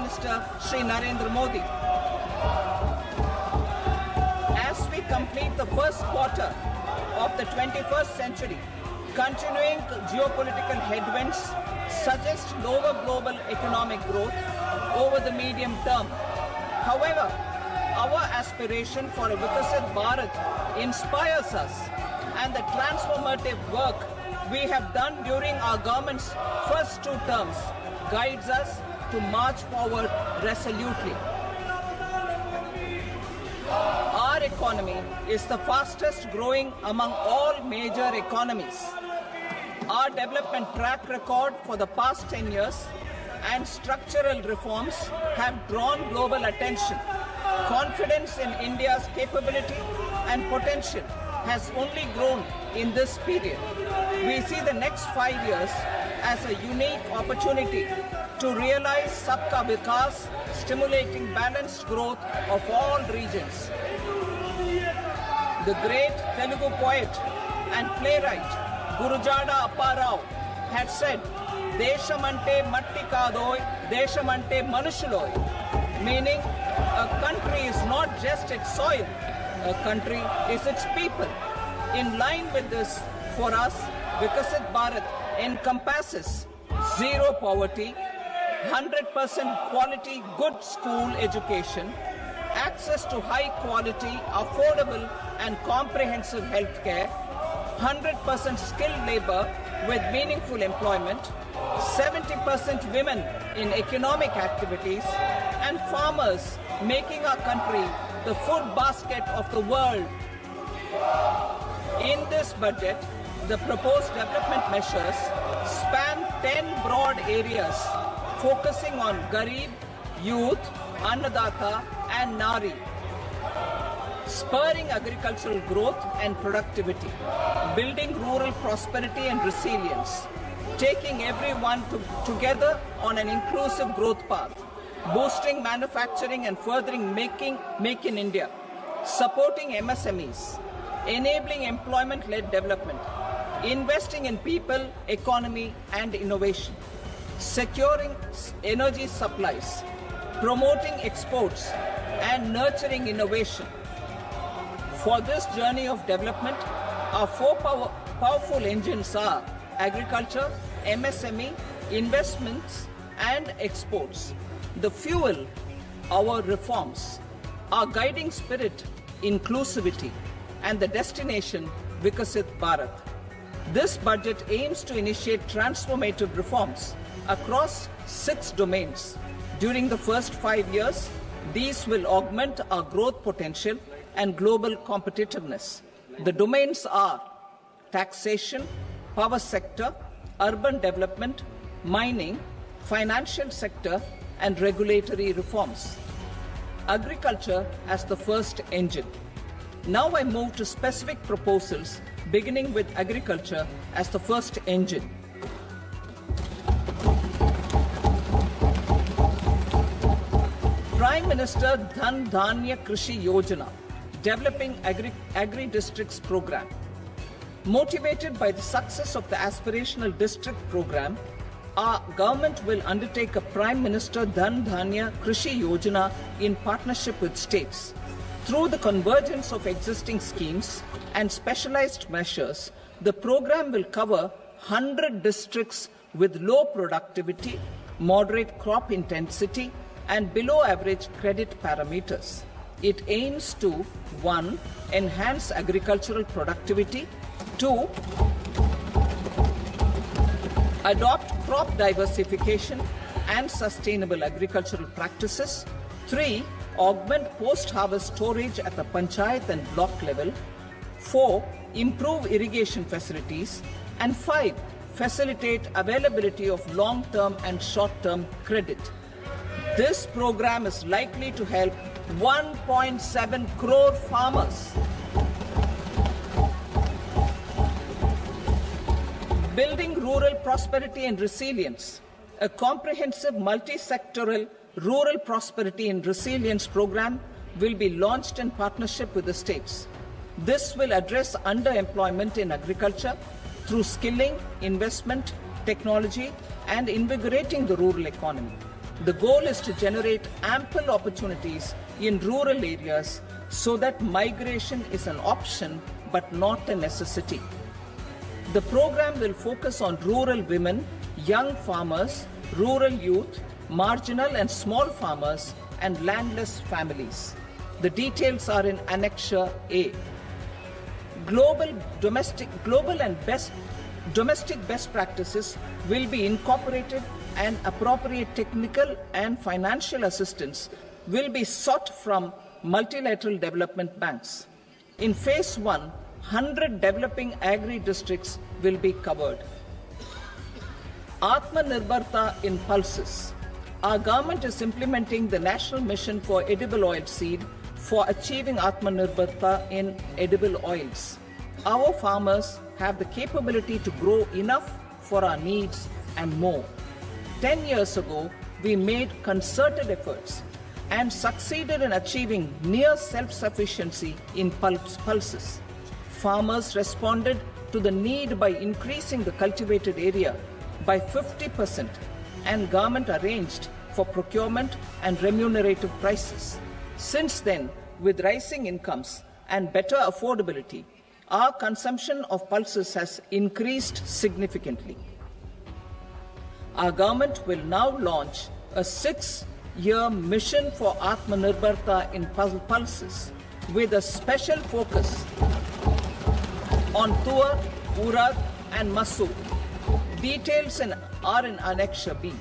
Minister Shri Narendra Modi. As we complete the first quarter of the 21st century, continuing geopolitical headwinds suggest lower global economic growth over the medium term. However, our aspiration for a Vikasit Bharat inspires us, and the transformative work we have done during our government's first 2 terms guides us to march forward resolutely. Our economy is the fastest growing among all major economies. Our development track record for the past 10 years and structural reforms have drawn global attention. Confidence in India's capability and potential has only grown in this period. We see the next 5 years as a unique opportunity to realize Sabka Vikas, stimulating balanced growth of all regions. The great Telugu poet and playwright Gurujada Apparao had said, "Deshamante matti kadoy, deshamante manushuloy," meaning a country is not just its soil, a country is its people. In line with this, for us, Vikasit Bharat encompasses zero poverty, 100% quality good school education, access to high quality, affordable and comprehensive health care, 100% skilled labor with meaningful employment, 70% women in economic activities, and farmers making our country the food basket of the world. In this budget, the proposed development measures span 10 broad areas focusing on Garib, Youth, Annadata and Nari, spurring agricultural growth and productivity, building rural prosperity and resilience, taking everyone together on an inclusive growth path, boosting manufacturing and furthering Make in India, supporting MSMEs, enabling employment-led development, investing in people, economy and innovation, securing energy supplies, promoting exports and nurturing innovation. For this journey of development, our 4 powerful engines are agriculture, MSME, investments and exports. The fuel, our reforms, our guiding spirit, inclusivity, and the destination, Vikasit Bharat. This budget aims to initiate transformative reforms across 6 domains. During the first 5 years, these will augment our growth potential and global competitiveness. The domains are taxation, power sector, urban development, mining, financial sector, and regulatory reforms. Agriculture as the first engine. Now I move to specific proposals, beginning with agriculture as the first engine. Prime Minister Dhan Dhanya Krishi Yojana, developing agri-districts program. Motivated by the success of the aspirational district program, our government will undertake a Prime Minister Dhan Dhanya Krishi Yojana in partnership with states. Through the convergence of existing schemes and specialized measures, the program will cover 100 districts with low productivity, moderate crop intensity, and below average credit parameters. It aims to 1. Enhance agricultural productivity, 2. Adopt crop diversification and sustainable agricultural practices, 3. Augment post-harvest storage at the panchayat and block level, 4. Improve irrigation facilities, and 5. Facilitate availability of long-term and short-term credit. This program is likely to help 1.7 crore farmers. Building rural prosperity and resilience. A comprehensive multi-sectoral rural prosperity and resilience program will be launched in partnership with the states. This will address underemployment in agriculture through skilling, investment, technology, and invigorating the rural economy. The goal is to generate ample opportunities in rural areas so that migration is an option but not a necessity. The program will focus on rural women, young farmers, rural youth, marginal and small farmers, and landless families. The details are in Annexure A. Domestic best practices will be incorporated, and appropriate technical and financial assistance will be sought from multilateral development banks. In Phase 1, 100 developing agri-districts will be covered. Atmanirbharta in pulses. Our government is implementing the National Mission for Edible Oilseed for achieving Atmanirbharta in edible oils. Our farmers have the capability to grow enough for our needs and more. 10 years ago, we made concerted efforts and succeeded in achieving near self-sufficiency in pulses. Farmers responded to the need by increasing the cultivated area by 50%, and government arranged for procurement and remunerative prices. Since then, with rising incomes and better affordability, our consumption of pulses has increased significantly. Our government will now launch a 6-year mission for Atmanirbharta in pulses with a special focus on Tuar, Urad and Masoor. Details are in Annexure B.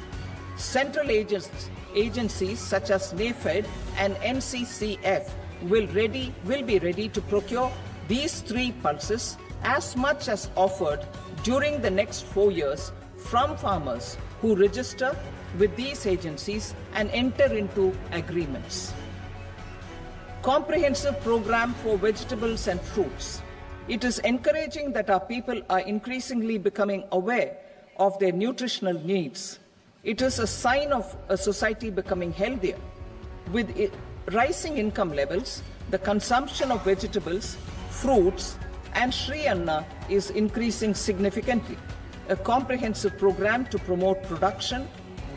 Central agencies such as NAFED and NCCF will be ready to procure these 3 pulses as much as offered during the next 4 years from farmers who register with these agencies and enter into agreements. Comprehensive program for vegetables and fruits. It is encouraging that our people are increasingly becoming aware of their nutritional needs. It is a sign of a society becoming healthier. With rising income levels, the consumption of vegetables, fruits, and Shri Anna is increasing significantly. A comprehensive program to promote production,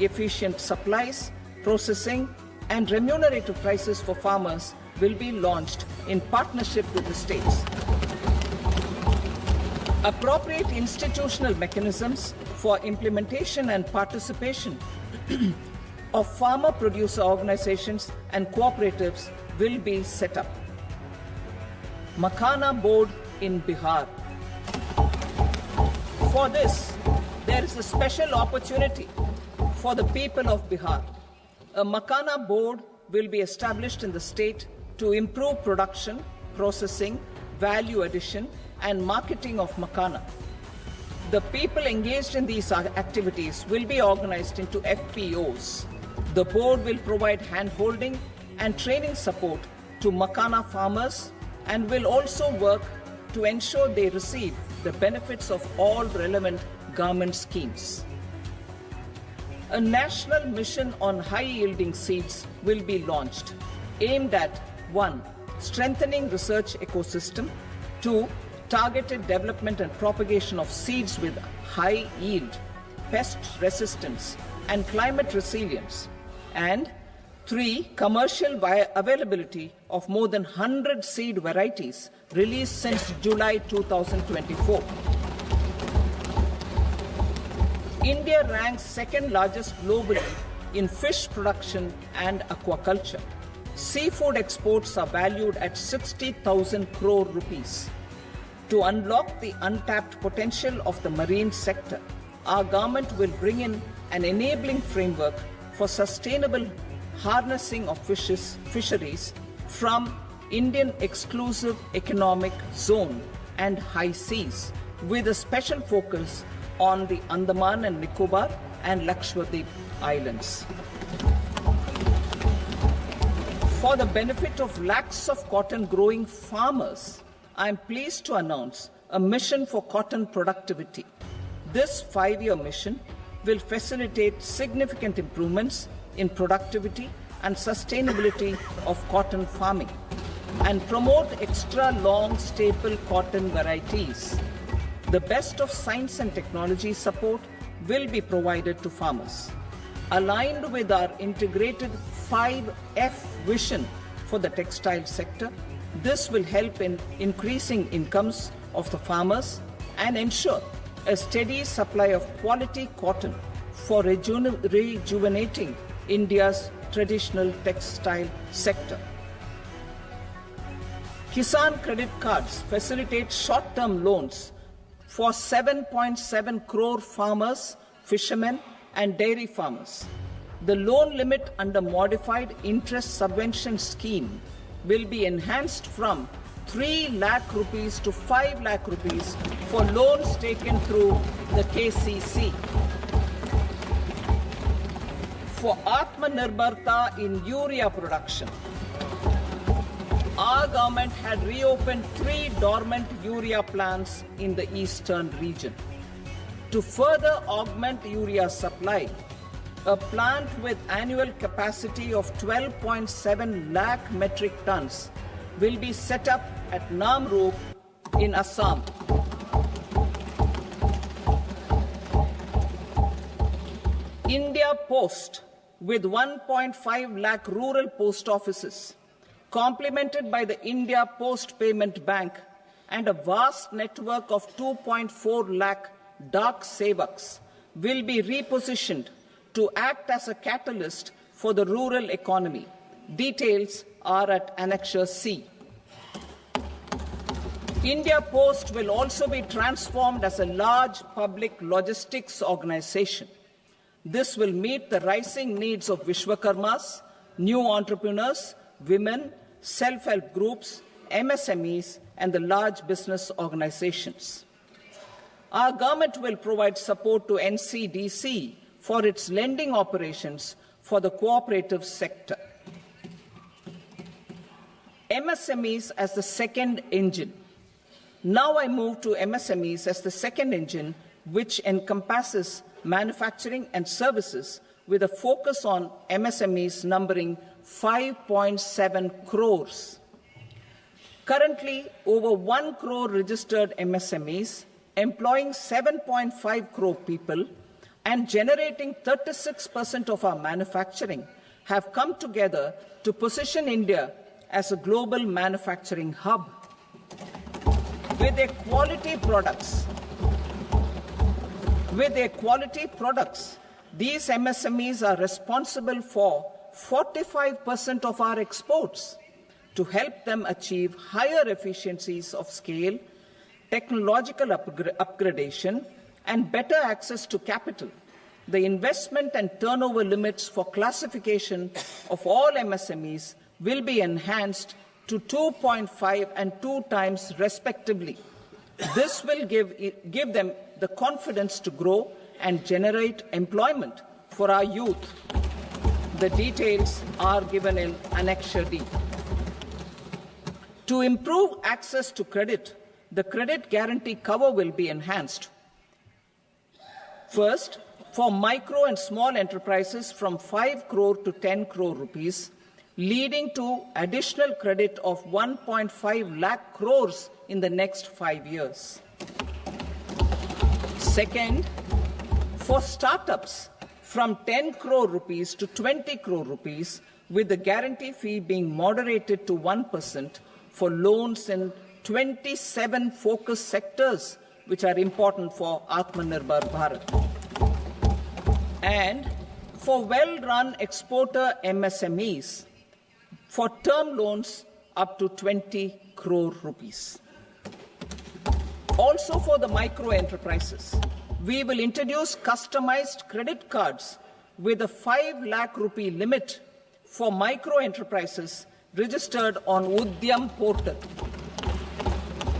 efficient supplies, processing, and remunerative prices for farmers will be launched in partnership with the states. Appropriate institutional mechanisms for implementation and participation of farmer producer organizations and cooperatives will be set up. Makhana Board in Bihar. For this, there is a special opportunity for the people of Bihar. A Makhana Board will be established in the state to improve production, processing, value addition, and marketing of Makhana. The people engaged in these activities will be organized into FPOs. The board will provide hand-holding and training support to Makhana farmers and will also work to ensure they receive the benefits of all relevant government schemes. A national mission on high-yielding seeds will be launched, aimed at 1. Strengthening research ecosystem, 2. Targeted development and propagation of seeds with high yield, pest resistance, and climate resilience, and 3. Commercial availability of more than 100 seed varieties released since July 2024. India ranks second largest globally in fish production and aquaculture. Seafood exports are valued at 60,000 crore rupees. To unlock the untapped potential of the marine sector, our government will bring in an enabling framework for sustainable harnessing of fisheries from Indian Exclusive Economic Zone and high seas, with a special focus on the Andaman and Nicobar and Lakshadweep Islands. For the benefit of lakhs of cotton growing farmers, I am pleased to announce a mission for cotton productivity. This 5-year mission will facilitate significant improvements in productivity and sustainability of cotton farming and promote extra long staple cotton varieties. The best of science and technology support will be provided to farmers. aligned with our integrated 5F vision for the textile sector. This will help in increasing incomes of the farmers and ensure a steady supply of quality cotton for rejuvenating India's traditional textile sector. Kisan credit cards facilitate short-term loans for 7.7 crore farmers, fishermen and dairy farmers. The loan limit under modified interest subvention scheme will be enhanced from 3 lakh rupees to 5 lakh rupees for loans taken through the KCC. For Atmanirbharta in urea production, our government had reopened 3 dormant urea plants in the eastern region. To further augment urea supply, a plant with annual capacity of 12.7 lakh metric tons will be set up at Namrup in Assam. India Post, with 1.5 lakh rural post offices, complemented by the India Post Payment Bank and a vast network of 2.4 lakh Dak Sevaks, will be repositioned to act as a catalyst for the rural economy. Details are at Annexure C. India Post will also be transformed as a large public logistics organization. This will meet the rising needs of Vishwakarmas, new entrepreneurs, women, self-help groups, MSMEs, and the large business organizations. Our government will provide support to NCDC for its lending operations for the cooperative sector. MSMEs as the second engine. Now I move to MSMEs as the second engine, which encompasses manufacturing and services with a focus on MSMEs numbering 5.7 crores. Currently, over 1 crore registered MSMEs, employing 7.5 crore people and generating 36% of our manufacturing, have come together to position India as a global manufacturing hub. With their quality products, these MSMEs are responsible for 45% of our exports. To help them achieve higher efficiencies of scale, technological upgradation, and better access to capital, the investment and turnover limits for classification of all MSMEs will be enhanced to 2.5 and 2 times respectively. This will give them the confidence to grow and generate employment for our youth. The details are given in Annexure D. To improve access to credit, the credit guarantee cover will be enhanced. First, for micro and small enterprises from 5 crore to 10 crore rupees, leading to additional credit of 1.5 lakh crores in the next 5 years. Second, for startups from 10 crore rupees to 20 crore rupees, with the guarantee fee being moderated to 1% for loans in 27 focus sectors which are important for Atmanirbhar Bharat. And for well-run exporter MSMEs, for term loans up to 20 crore rupees. Also for the micro enterprises, we will introduce customized credit cards with a 5 lakh rupee limit for micro enterprises registered on Udyam portal.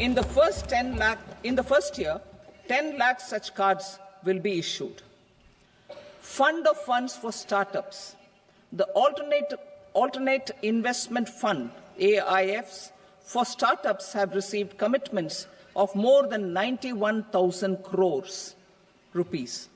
In the first year, 10 lakh such cards will be issued. Fund of funds for startups. The alternate investment fund, AIFs, for startups have received commitments of more than 91,000 crores rupees.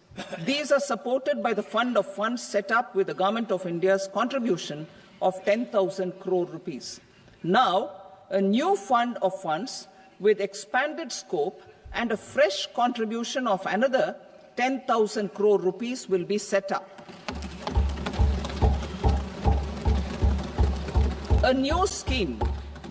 These are supported by the fund of funds set up with the Government of India's contribution of 10,000 crore rupees. Now, a new fund of funds with expanded scope and a fresh contribution of another 10,000 crore rupees will be set up. A new scheme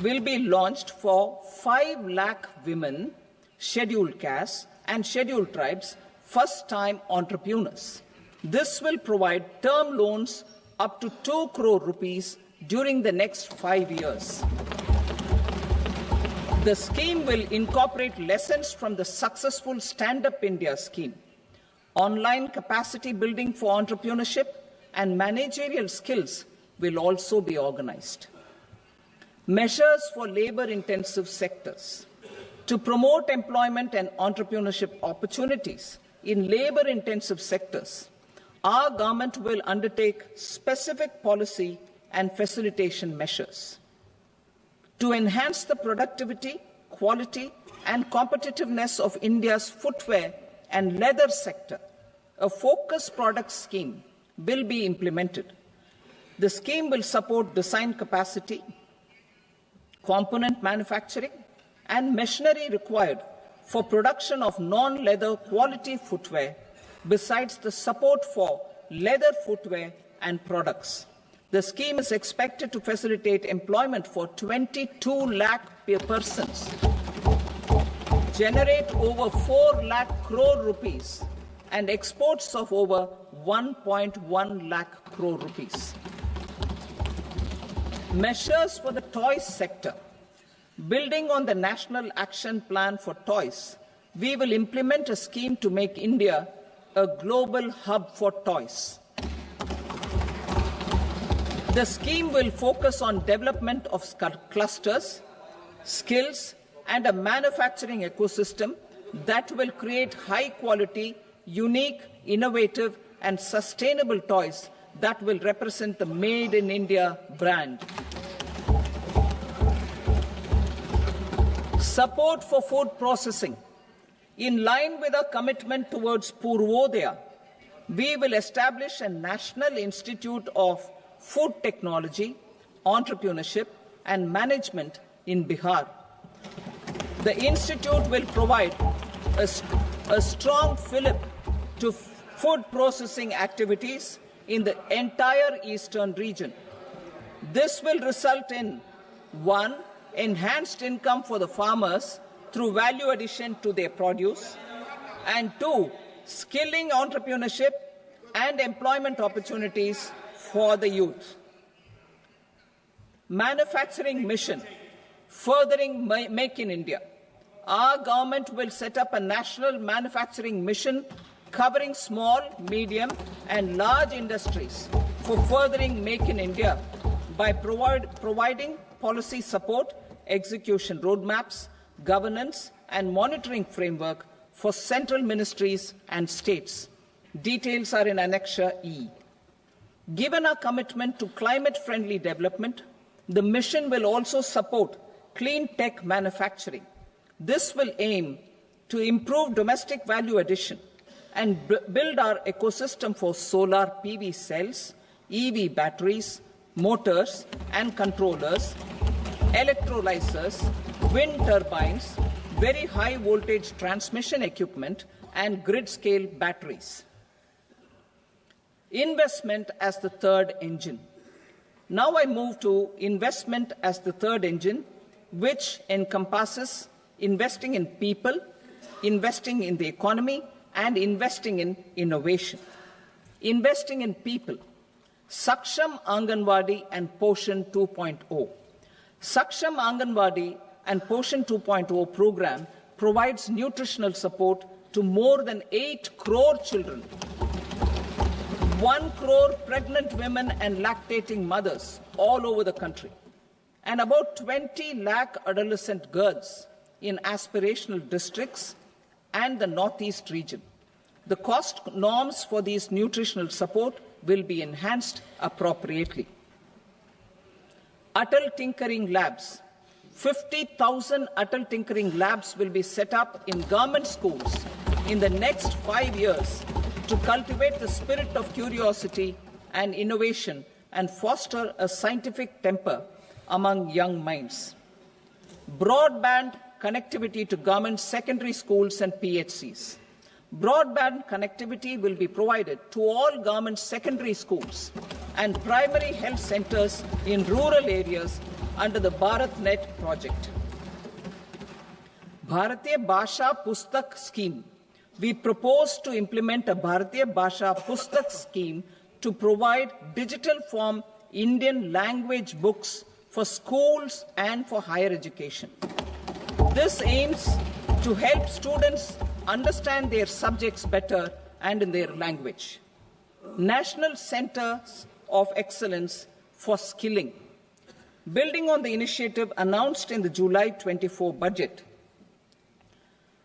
will be launched for 5 lakh women, scheduled castes and scheduled tribes, first-time entrepreneurs. This will provide term loans up to 2 crore rupees during the next 5 years. The scheme will incorporate lessons from the successful Stand Up India scheme. Online capacity building for entrepreneurship and managerial skills will also be organized. Measures for labor-intensive sectors. To promote employment and entrepreneurship opportunities in labor-intensive sectors, our government will undertake specific policy and facilitation measures. To enhance the productivity, quality, and competitiveness of India's footwear and leather sector, a focused product scheme will be implemented. The scheme will support design capacity, component manufacturing, and machinery required for production of non-leather quality footwear, besides the support for leather footwear and products. The scheme is expected to facilitate employment for 22 lakh persons, generate over 4 lakh crore rupees, and exports of over 1.1 lakh crore rupees. Measures for the toys sector. Building on the National Action Plan for Toys, we will implement a scheme to make India a global hub for toys. The scheme will focus on development of clusters, skills, and a manufacturing ecosystem that will create high-quality, unique, innovative, and sustainable toys that will represent the Made in India brand. Support for food processing. In line with our commitment towards Purvodaya, we will establish a National Institute of Food Technology, Entrepreneurship and Management in Bihar. The institute will provide a strong fillip to food processing activities in the entire eastern region. This will result in 1. Enhanced income for the farmers through value addition to their produce, and 2. Skilling entrepreneurship and employment opportunities for the youth. Manufacturing mission, furthering Make in India. Our government will set up a national manufacturing mission covering small, medium, and large industries for furthering Make in India by providing policy support, execution roadmaps, governance, and monitoring framework for central ministries and states. Details are in Annexure E. Given our commitment to climate-friendly development, the mission will also support clean tech manufacturing. This will aim to improve domestic value addition and build our ecosystem for solar PV cells, EV batteries, motors and controllers, electrolyzers, wind turbines, very high voltage transmission equipment, and grid-scale batteries. Investment as the third engine. Now I move to investment as the third engine, which encompasses investing in people, investing in the economy, and investing in innovation. Investing in people. Saksham Anganwadi and Poshan 2.0. Saksham Anganwadi and Poshan 2.0 program provides nutritional support to more than 8 crore children, 1 crore pregnant women and lactating mothers all over the country, and about 20 lakh adolescent girls in aspirational districts and the Northeast region. The cost norms for these nutritional support will be enhanced appropriately. Atal Tinkering Labs. 50,000 Atal Tinkering Labs will be set up in government schools in the next 5 years to cultivate the spirit of curiosity and innovation and foster a scientific temper among young minds. Broadband connectivity to government secondary schools and PHCs. Broadband connectivity will be provided to all government secondary schools and primary health centers in rural areas under the BharatNet project. Bharatiya Bhasha Pustak Scheme. We propose to implement a Bharatiya Bhasha Pustak scheme to provide digital form Indian language books for schools and for higher education. This aims to help students understand their subjects better and in their language. National Centers of Excellence for Skilling. Building on the initiative announced in the July 24 budget,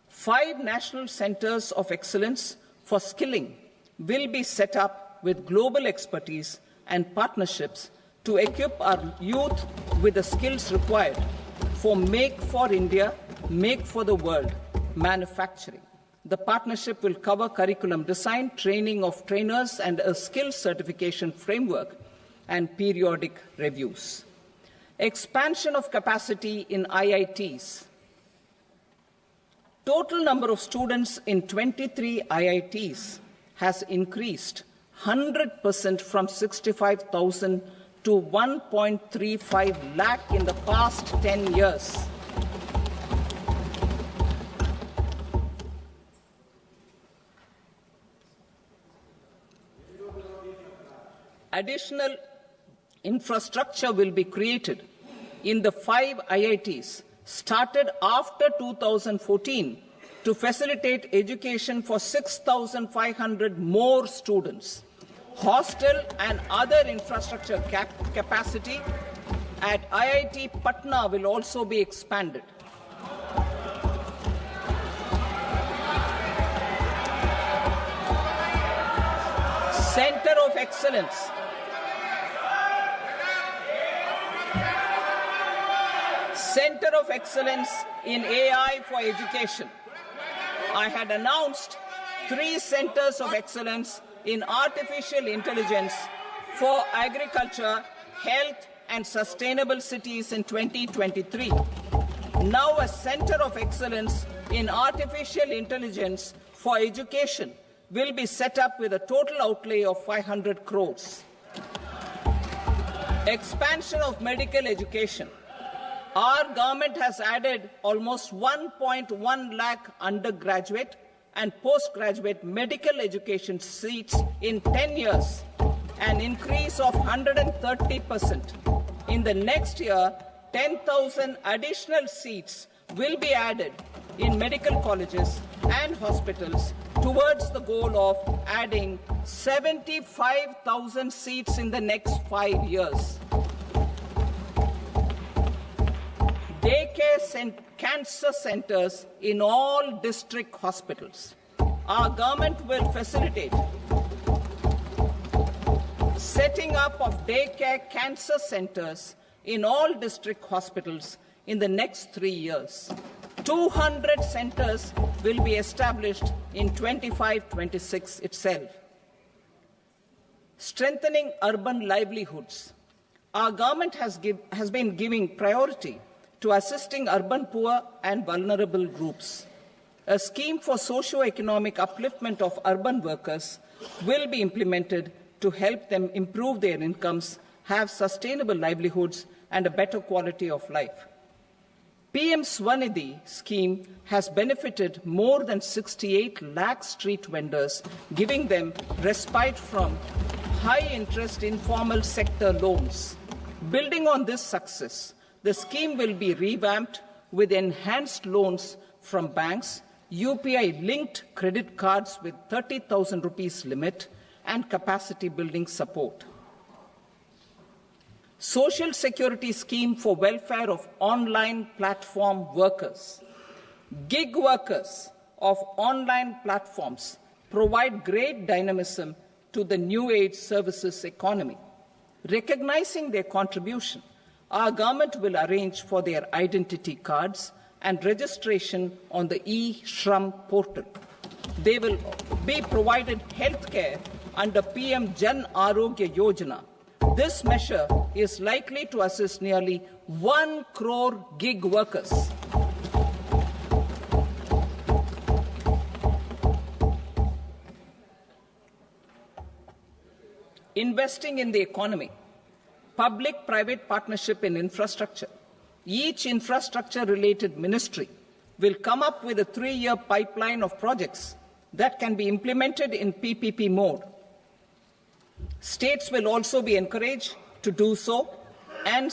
5 national centers of excellence for skilling will be set up with global expertise and partnerships to equip our youth with the skills required for Make for India, Make for the World manufacturing. The partnership will cover curriculum design, training of trainers, and a skills certification framework and periodic reviews. Expansion of capacity in IITs. Total number of students in 23 IITs has increased 100% from 65,000 to 1.35 lakh in the past 10 years. Additional infrastructure will be created in the 5 IITs started after 2014 to facilitate education for 6,500 more students. Hostel and other infrastructure capacity at IIT Patna will also be expanded. Center of Excellence. Center of Excellence in AI for Education. I had announced 3 centers of excellence in artificial intelligence for agriculture, health, and sustainable cities in 2023. Now a center of excellence in artificial intelligence for education will be set up with a total outlay of 500 crores. Expansion of medical education. Our government has added almost 1.1 lakh undergraduate and postgraduate medical education seats in 10 years, an increase of 130%. In the next year, 10,000 additional seats will be added in medical colleges and hospitals towards the goal of adding 75,000 seats in the next 5 years. Daycare cancer centers in all district hospitals. Our government will facilitate setting up of daycare cancer centers in all district hospitals in the next 3 years. 200 centers will be established in 25-26 itself. Strengthening urban livelihoods. Our government has been giving priority to assisting urban poor and vulnerable groups. A scheme for socio-economic upliftment of urban workers will be implemented to help them improve their incomes, have sustainable livelihoods, and a better quality of life. PM Swanidhi scheme has benefited more than 68 lakh street vendors, giving them respite from high-interest informal sector loans. Building on this success, the scheme will be revamped with enhanced loans from banks, UPI-linked credit cards with 30,000 rupees limit, and capacity building support. Social Security Scheme for welfare of online platform workers. Gig workers of online platforms provide great dynamism to the new age services economy. Recognizing their contribution, our government will arrange for their identity cards and registration on the e-Shram portal. They will be provided health care under PM Jan Arogya Yojana. This measure is likely to assist nearly 1 crore gig workers. investing in the economy, public-private partnership in infrastructure. Each infrastructure-related ministry will come up with a 3-year pipeline of projects that can be implemented in PPP mode. States will also be encouraged to do so and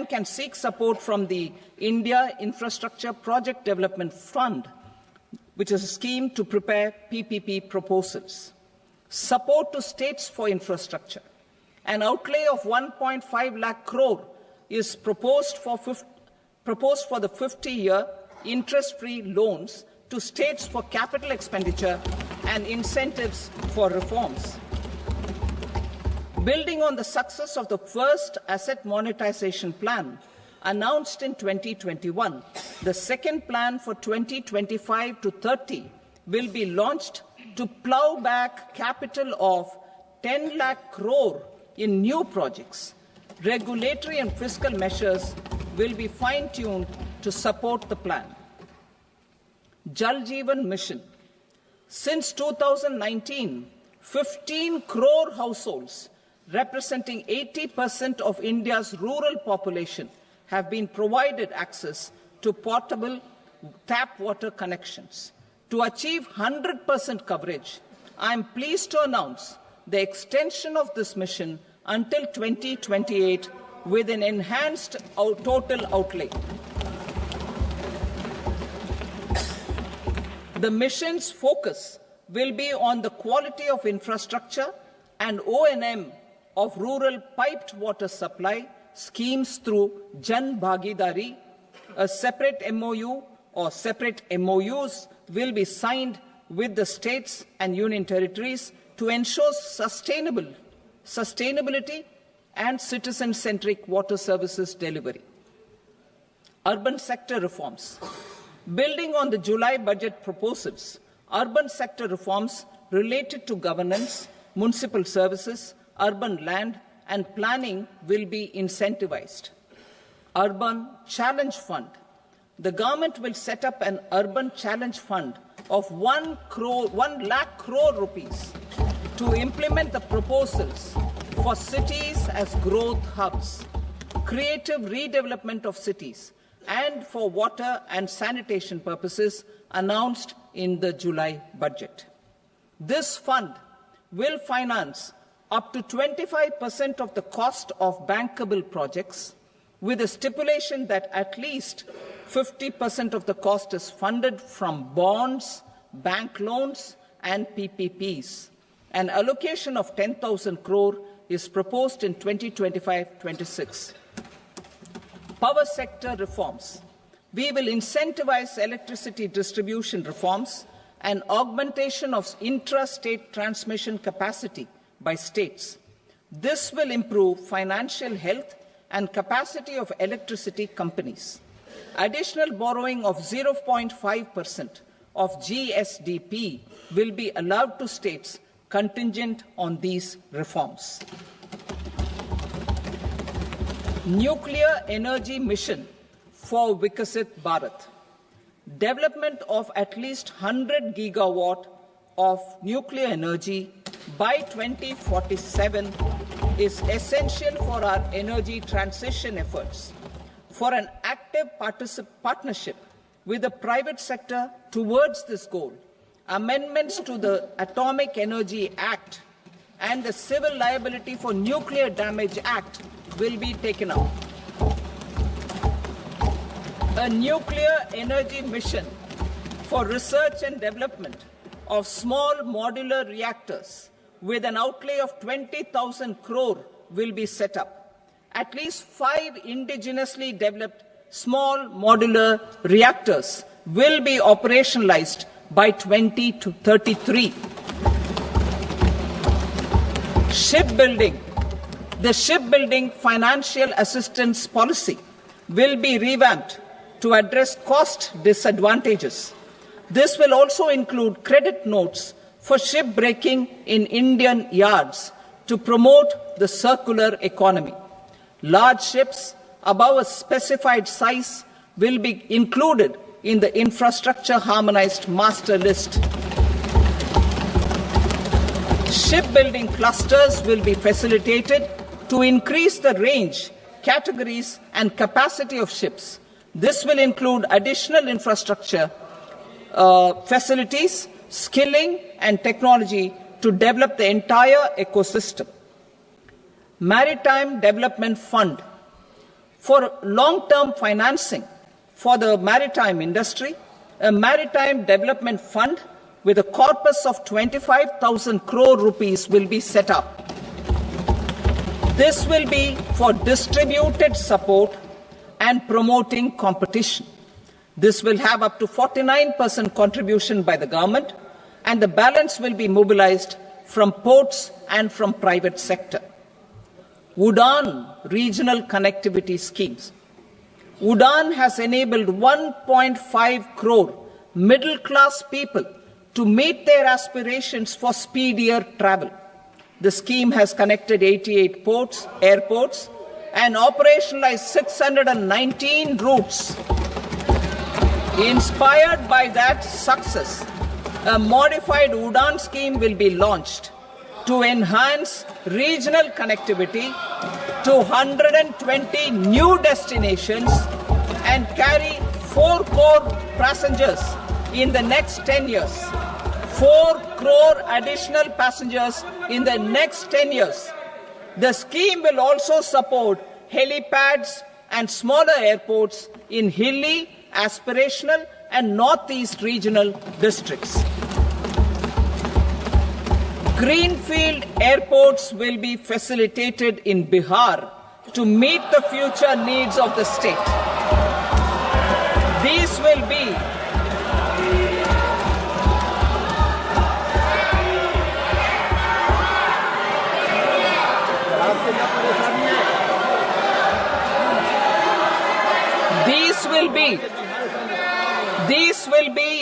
can seek support from the India Infrastructure Project Development Fund, which is a scheme to prepare PPP proposals. Support to states for infrastructure. An outlay of 1.5 lakh crore is proposed for the 50-year interest-free loans to states for capital expenditure and incentives for reforms. Building on the success of the first asset monetization plan announced in 2021, the second plan for 2025 to 30 will be launched to plow back capital of 10 lakh crore in new projects. Regulatory and fiscal measures will be fine-tuned to support the plan. Jal Jeevan Mission. Since 2019, 15 crore households representing 80% of India's rural population have been provided access to portable tap water connections. To achieve 100% coverage, I am pleased to announce the extension of this mission until 2028 with an enhanced total outlay. The mission's focus will be on the quality of infrastructure and O&M of rural piped water supply schemes through Jan Bhagidari. A separate MOU or separate MOUs will be signed with the states and union territories to ensure sustainability and citizen-centric water services delivery. Urban sector reforms. Building on the July budget proposals, urban sector reforms related to governance, municipal services, urban land and planning will be incentivized. Urban Challenge Fund. The government will set up an Urban Challenge Fund of 1 lakh crore rupees to implement the proposals for cities as growth hubs, creative redevelopment of cities, and for water and sanitation purposes announced in the July budget. This fund will finance up to 25% of the cost of bankable projects, with a stipulation that at least 50% of the cost is funded from bonds, bank loans, and PPPs. An allocation of 10,000 crore is proposed in 2025-26. Power sector reforms. We will incentivize electricity distribution reforms and augmentation of intra-state transmission capacity by states. This will improve financial health and capacity of electricity companies. Additional borrowing of 0.5% of GSDP will be allowed to states contingent on these reforms. Nuclear energy mission for Vikasit Bharat. Development of at least 100 gigawatt of nuclear energy by 2047 is essential for our energy transition efforts. For an active partnership with the private sector towards this goal, amendments to the Atomic Energy Act and the Civil Liability for Nuclear Damage Act will be taken up. A nuclear energy mission for research and development of small modular reactors with an outlay of 20,000 crore will be set up. At least 5 indigenously developed small modular reactors will be operationalized by 2033. Shipbuilding. The shipbuilding financial assistance policy will be revamped to address cost disadvantages. This will also include credit notes for shipbreaking in Indian yards to promote the circular economy. Large ships above a specified size will be included in the infrastructure harmonized master list. Shipbuilding clusters will be facilitated to increase the range, categories and capacity of ships. This will include additional infrastructure, facilities, skilling and technology to develop the entire ecosystem. Maritime Development Fund. For long-term financing for the maritime industry, a Maritime Development Fund with a corpus of 25,000 crore rupees will be set up. This will be for distributed support and promoting competition. This will have up to 49% contribution by the government, and the balance will be mobilized from ports and from private sector. UDAN regional connectivity schemes. UDAN has enabled 1.5 crore middle-class people to meet their aspirations for speedier travel. The scheme has connected 88 airports, and operationalized 619 routes. Inspired by that success, a modified UDAN scheme will be launched to enhance regional connectivity to 120 new destinations and carry 4 crore passengers in the next 10 years. 4 crore additional passengers in the next 10 years. The scheme will also support helipads and smaller airports in hilly, aspirational and northeast regional districts. Greenfield airports will be facilitated in Bihar to meet the future needs of the state. These will be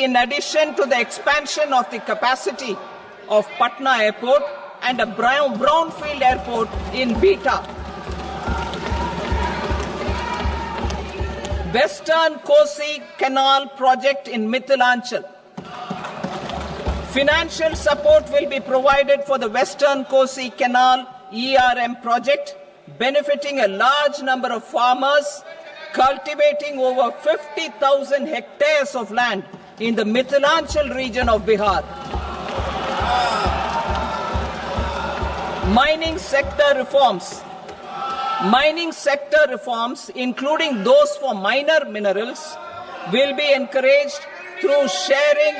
in addition to the expansion of the capacity of Patna Airport and a brownfield airport in Beta. Western Kosi Canal project in Mithilanchal. Financial support will be provided for the Western Kosi Canal ERM project, benefiting a large number of farmers, cultivating over 50,000 hectares of land in the Mithilanchal region of Bihar. Mining sector reforms. Mining sector reforms, including those for minor minerals, will be encouraged through sharing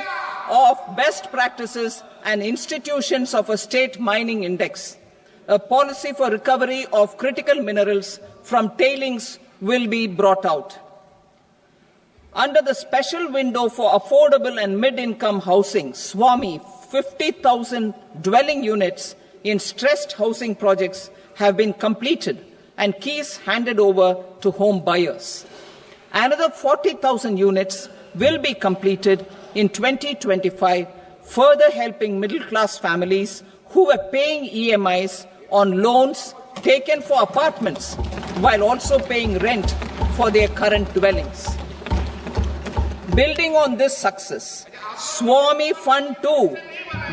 of best practices and institutions of a state mining index. A policy for recovery of critical minerals from tailings will be brought out. Under the special window for affordable and mid-income housing, SWAMI, 50,000 dwelling units in stressed housing projects have been completed and keys handed over to home buyers. Another 40,000 units will be completed in 2025, further helping middle-class families who were paying EMIs on loans taken for apartments while also paying rent for their current dwellings. Building on this success, SWAMI Fund 2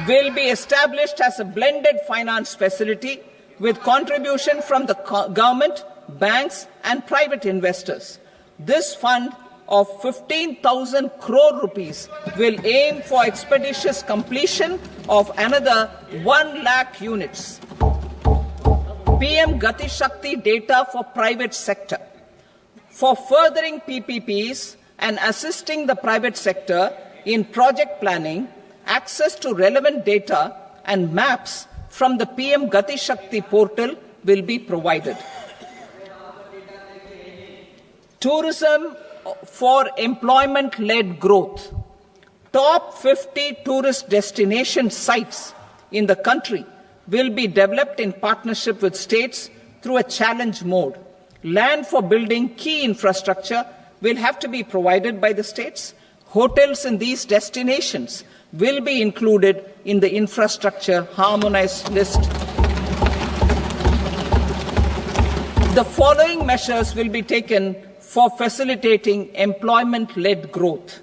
will be established as a blended finance facility with contribution from the government, banks and private investors. This fund of 15,000 crore rupees will aim for expeditious completion of another 1 lakh units. PM Gati Shakti data for private sector. For furthering PPPs and assisting the private sector in project planning, access to relevant data and maps from the PM Gati Shakti portal will be provided. Tourism for employment-led growth. Top 50 tourist destination sites in the country will be developed in partnership with states through a challenge mode. Land for building key infrastructure will have to be provided by the states. Hotels in these destinations will be included in the infrastructure harmonized list. The following measures will be taken for facilitating employment-led growth.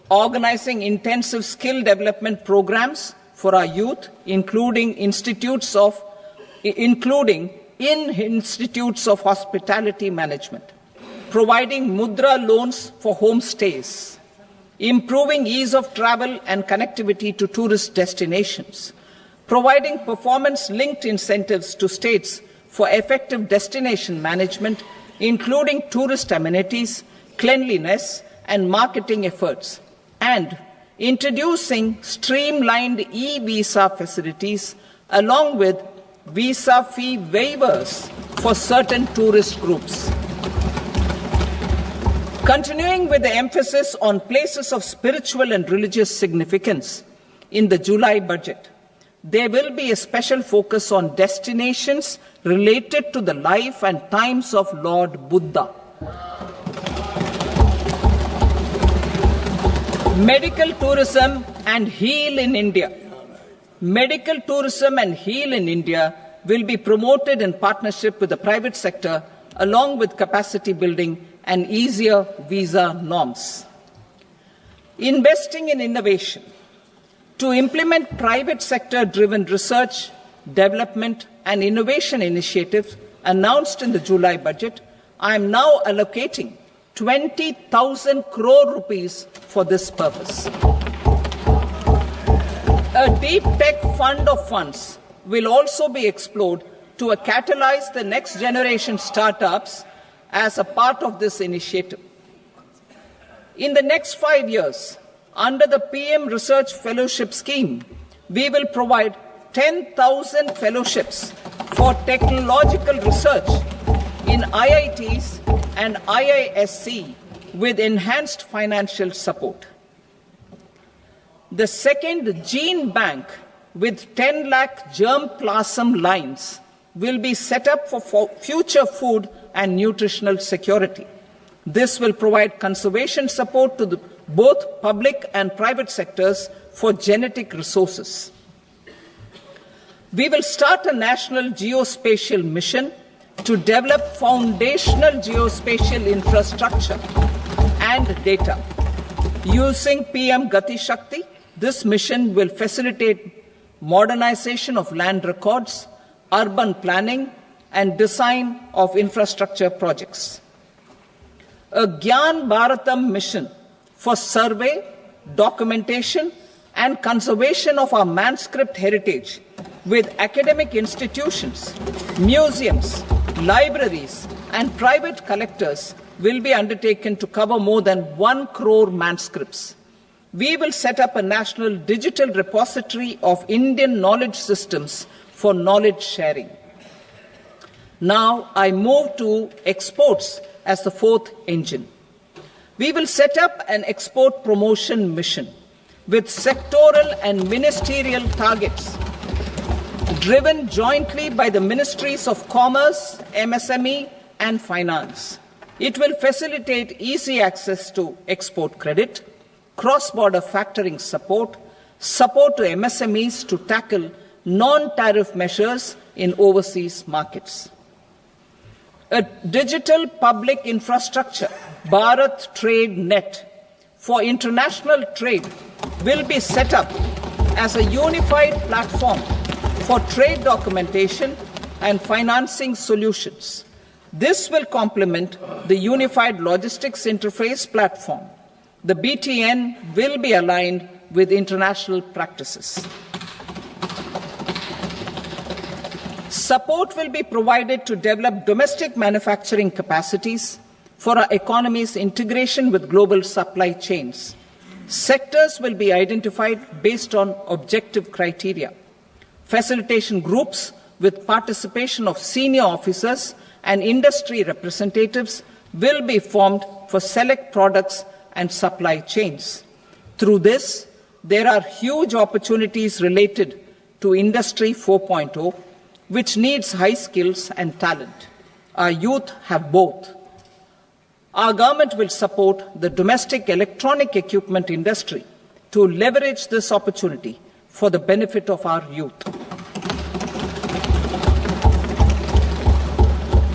Organizing intensive skill development programs for our youth, including in institutes of hospitality management, providing mudra loans for homestays, improving ease of travel and connectivity to tourist destinations, providing performance-linked incentives to states for effective destination management, including tourist amenities, cleanliness, and marketing efforts, and introducing streamlined e-visa facilities along with visa fee waivers for certain tourist groups. Continuing with the emphasis on places of spiritual and religious significance, in the July budget, there will be a special focus on destinations related to the life and times of Lord Buddha. Medical tourism and heal in India. Medical tourism and heal in India will be promoted in partnership with the private sector, along with capacity building and easier visa norms. Investing in innovation. To implement private sector-driven research, development and innovation initiatives announced in the July budget, I am now allocating 20,000 crore rupees for this purpose. A deep tech fund of funds will also be explored to catalyze the next generation startups as a part of this initiative. In the next 5 years, under the PM Research Fellowship Scheme, we will provide 10,000 fellowships for technological research in IITs and IISc with enhanced financial support. The second gene bank with 10 lakh germplasm lines will be set up for future food and nutritional security. This will provide conservation support to both public and private sectors for genetic resources. We will start a national geospatial mission to develop foundational geospatial infrastructure and data. Using PM Gati Shakti, this mission will facilitate modernization of land records, urban planning, and design of infrastructure projects. A Gyan Bharatam mission for survey, documentation, and conservation of our manuscript heritage with academic institutions, museums, libraries, and private collectors will be undertaken to cover more than 1 crore manuscripts. We will set up a national digital repository of Indian knowledge systems for knowledge sharing. Now I move to exports as the fourth engine. We will set up an export promotion mission with sectoral and ministerial targets driven jointly by the Ministries of Commerce, MSME, and Finance. It will facilitate easy access to export credit, cross-border factoring support, support to MSMEs to tackle non-tariff measures in overseas markets. A digital public infrastructure, Bharat Trade Net, for international trade will be set up as a unified platform for trade documentation and financing solutions. This will complement the Unified Logistics Interface platform. The BTN will be aligned with international practices. Support will be provided to develop domestic manufacturing capacities for our economy's integration with global supply chains. Sectors will be identified based on objective criteria. Facilitation groups with participation of senior officers and industry representatives will be formed for select products and supply chains. Through this, there are huge opportunities related to Industry 4.0, which needs high skills and talent. Our youth have both. Our government will support the domestic electronic equipment industry to leverage this opportunity for the benefit of our youth.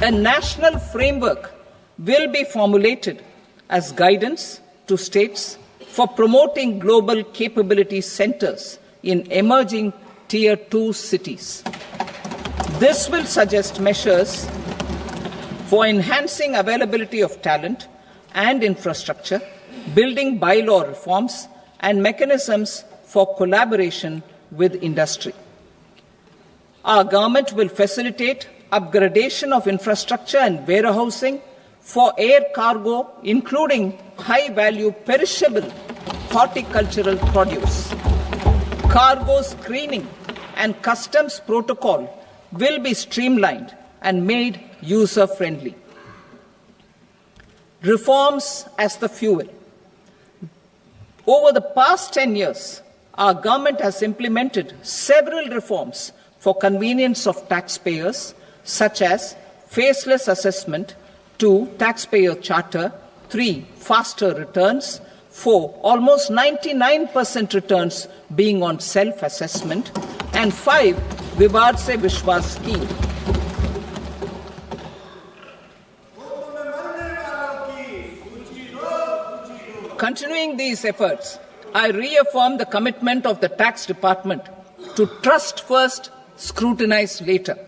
A national framework will be formulated as guidance to states for promoting global capability centers in emerging Tier 2 cities. This will suggest measures for enhancing availability of talent and infrastructure, building bylaw reforms, and mechanisms for collaboration with industry. Our government will facilitate upgradation of infrastructure and warehousing for air cargo, including high-value perishable horticultural produce. Cargo screening and customs protocol will be streamlined and made user-friendly. Reforms as the fuel. Over the past 10 years, our government has implemented several reforms for convenience of taxpayers, such as faceless assessment, 2, taxpayer charter, 3, faster returns, 4, almost 99% returns being on self-assessment, and 5, Vivad Se Vishwas scheme. Continuing these efforts, I reaffirm the commitment of the Tax Department to trust first, scrutinize later.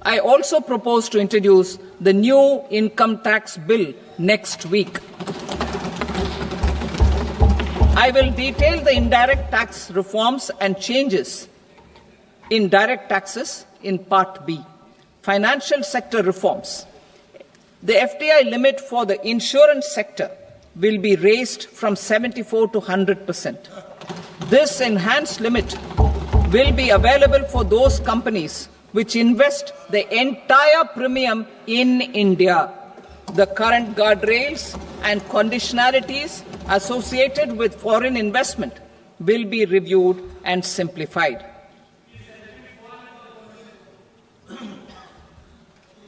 I also propose to introduce the new income tax bill next week. I will detail the indirect tax reforms and changes in direct taxes in Part B. Financial sector reforms. The FDI limit for the insurance sector will be raised from 74 to 100%. This enhanced limit will be available for those companies which invest the entire premium in India. The current guardrails and conditionalities associated with foreign investment will be reviewed and simplified.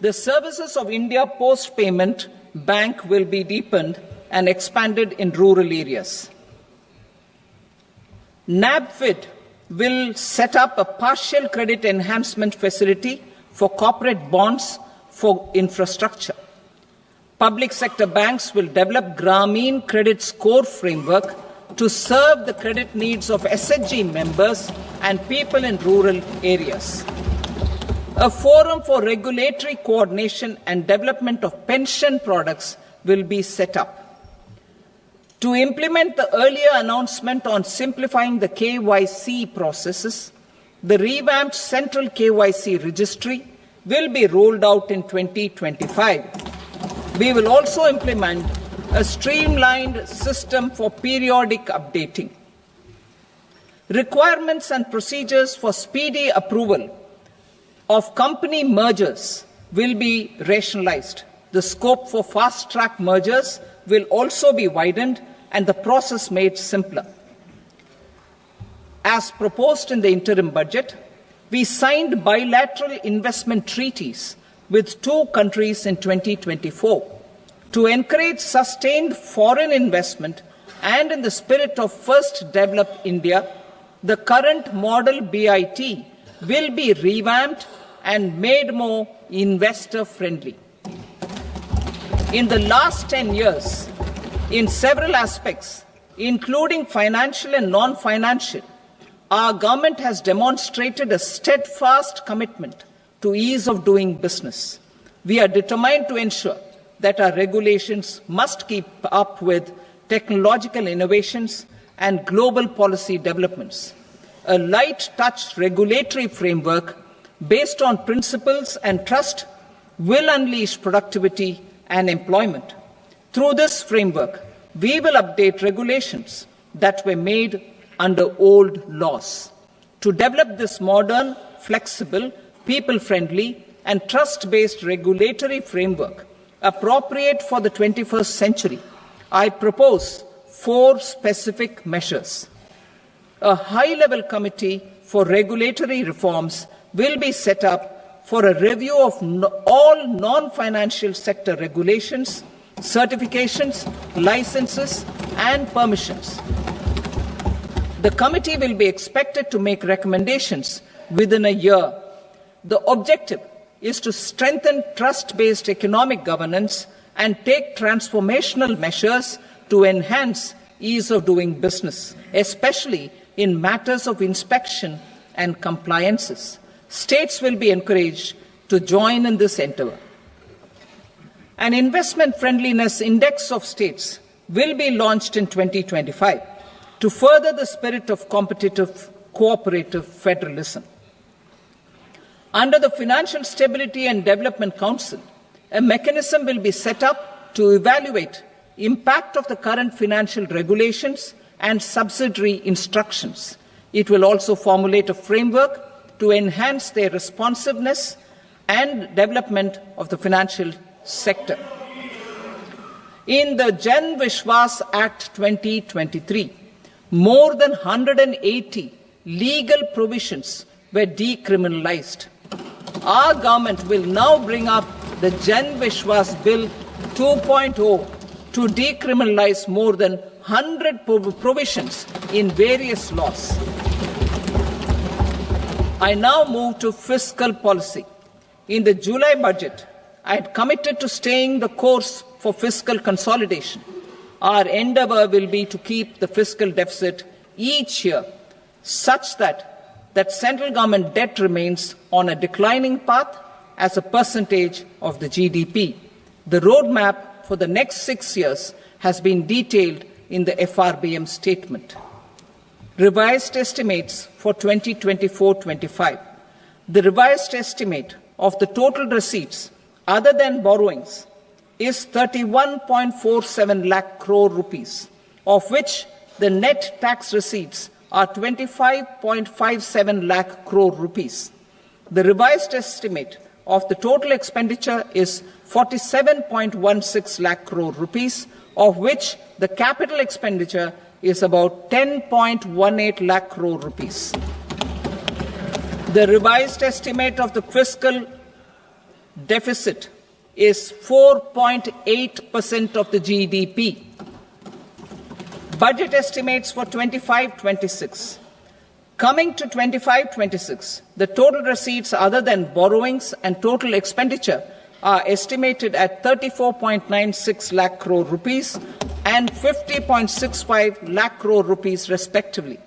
The services of India Post Payment Bank will be deepened and expanded in rural areas. NABFID will set up a partial credit enhancement facility for corporate bonds for infrastructure. Public sector banks will develop Grameen Credit Score framework to serve the credit needs of SHG members and people in rural areas. A forum for regulatory coordination and development of pension products will be set up. To implement the earlier announcement on simplifying the KYC processes, the revamped Central KYC Registry will be rolled out in 2025. We will also implement a streamlined system for periodic updating. Requirements and procedures for speedy approval of company mergers will be rationalized. The scope for fast-track mergers will also be widened and the process made simpler. As proposed in the interim budget, we signed bilateral investment treaties with 2 countries in 2024 to encourage sustained foreign investment, and in the spirit of First Develop India, the current model BIT will be revamped and made more investor-friendly. In the last 10 years, in several aspects, including financial and non-financial, our government has demonstrated a steadfast commitment to ease of doing business. We are determined to ensure that our regulations must keep up with technological innovations and global policy developments. A light-touch regulatory framework based on principles and trust will unleash productivity and employment. Through this framework, we will update regulations that were made under old laws. To develop this modern, flexible, people-friendly, and trust-based regulatory framework appropriate for the 21st century, I propose 4 specific measures. A high-level committee for regulatory reforms will be set up for a review of all non-financial sector regulations, certifications, licenses, and permissions. The committee will be expected to make recommendations within a year. The objective is to strengthen trust-based economic governance and take transformational measures to enhance ease of doing business, especially in matters of inspection and compliances. States will be encouraged to join in this endeavour. An investment friendliness index of states will be launched in 2025 to further the spirit of competitive, cooperative federalism. Under the Financial Stability and Development Council, a mechanism will be set up to evaluate impact of the current financial regulations and subsidiary instructions. It will also formulate a framework to enhance their responsiveness and development of the financial sector. In the Jan Vishwas Act 2023, more than 180 legal provisions were decriminalized. Our government will now bring up the Jan Vishwas Bill 2.0 to decriminalize more than 100 provisions in various laws. I now move to fiscal policy. In the July budget, I had committed to staying the course for fiscal consolidation. Our endeavour will be to keep the fiscal deficit each year such that central government debt remains on a declining path as a percentage of the GDP. The roadmap for the next 6 years has been detailed in the FRBM statement. Revised estimates for 2024-25. The revised estimate of the total receipts other than borrowings is 31.47 lakh crore rupees, of which the net tax receipts are 25.57 lakh crore rupees. The revised estimate of the total expenditure is 47.16 lakh crore rupees, of which the capital expenditure is about 10.18 lakh crore rupees. The revised estimate of the fiscal deficit is 4.8% of the GDP. Budget estimates for 25-26. Coming to 25-26, the total receipts other than borrowings and total expenditure are estimated at 34.96 lakh crore rupees and 50.65 lakh crore rupees respectively.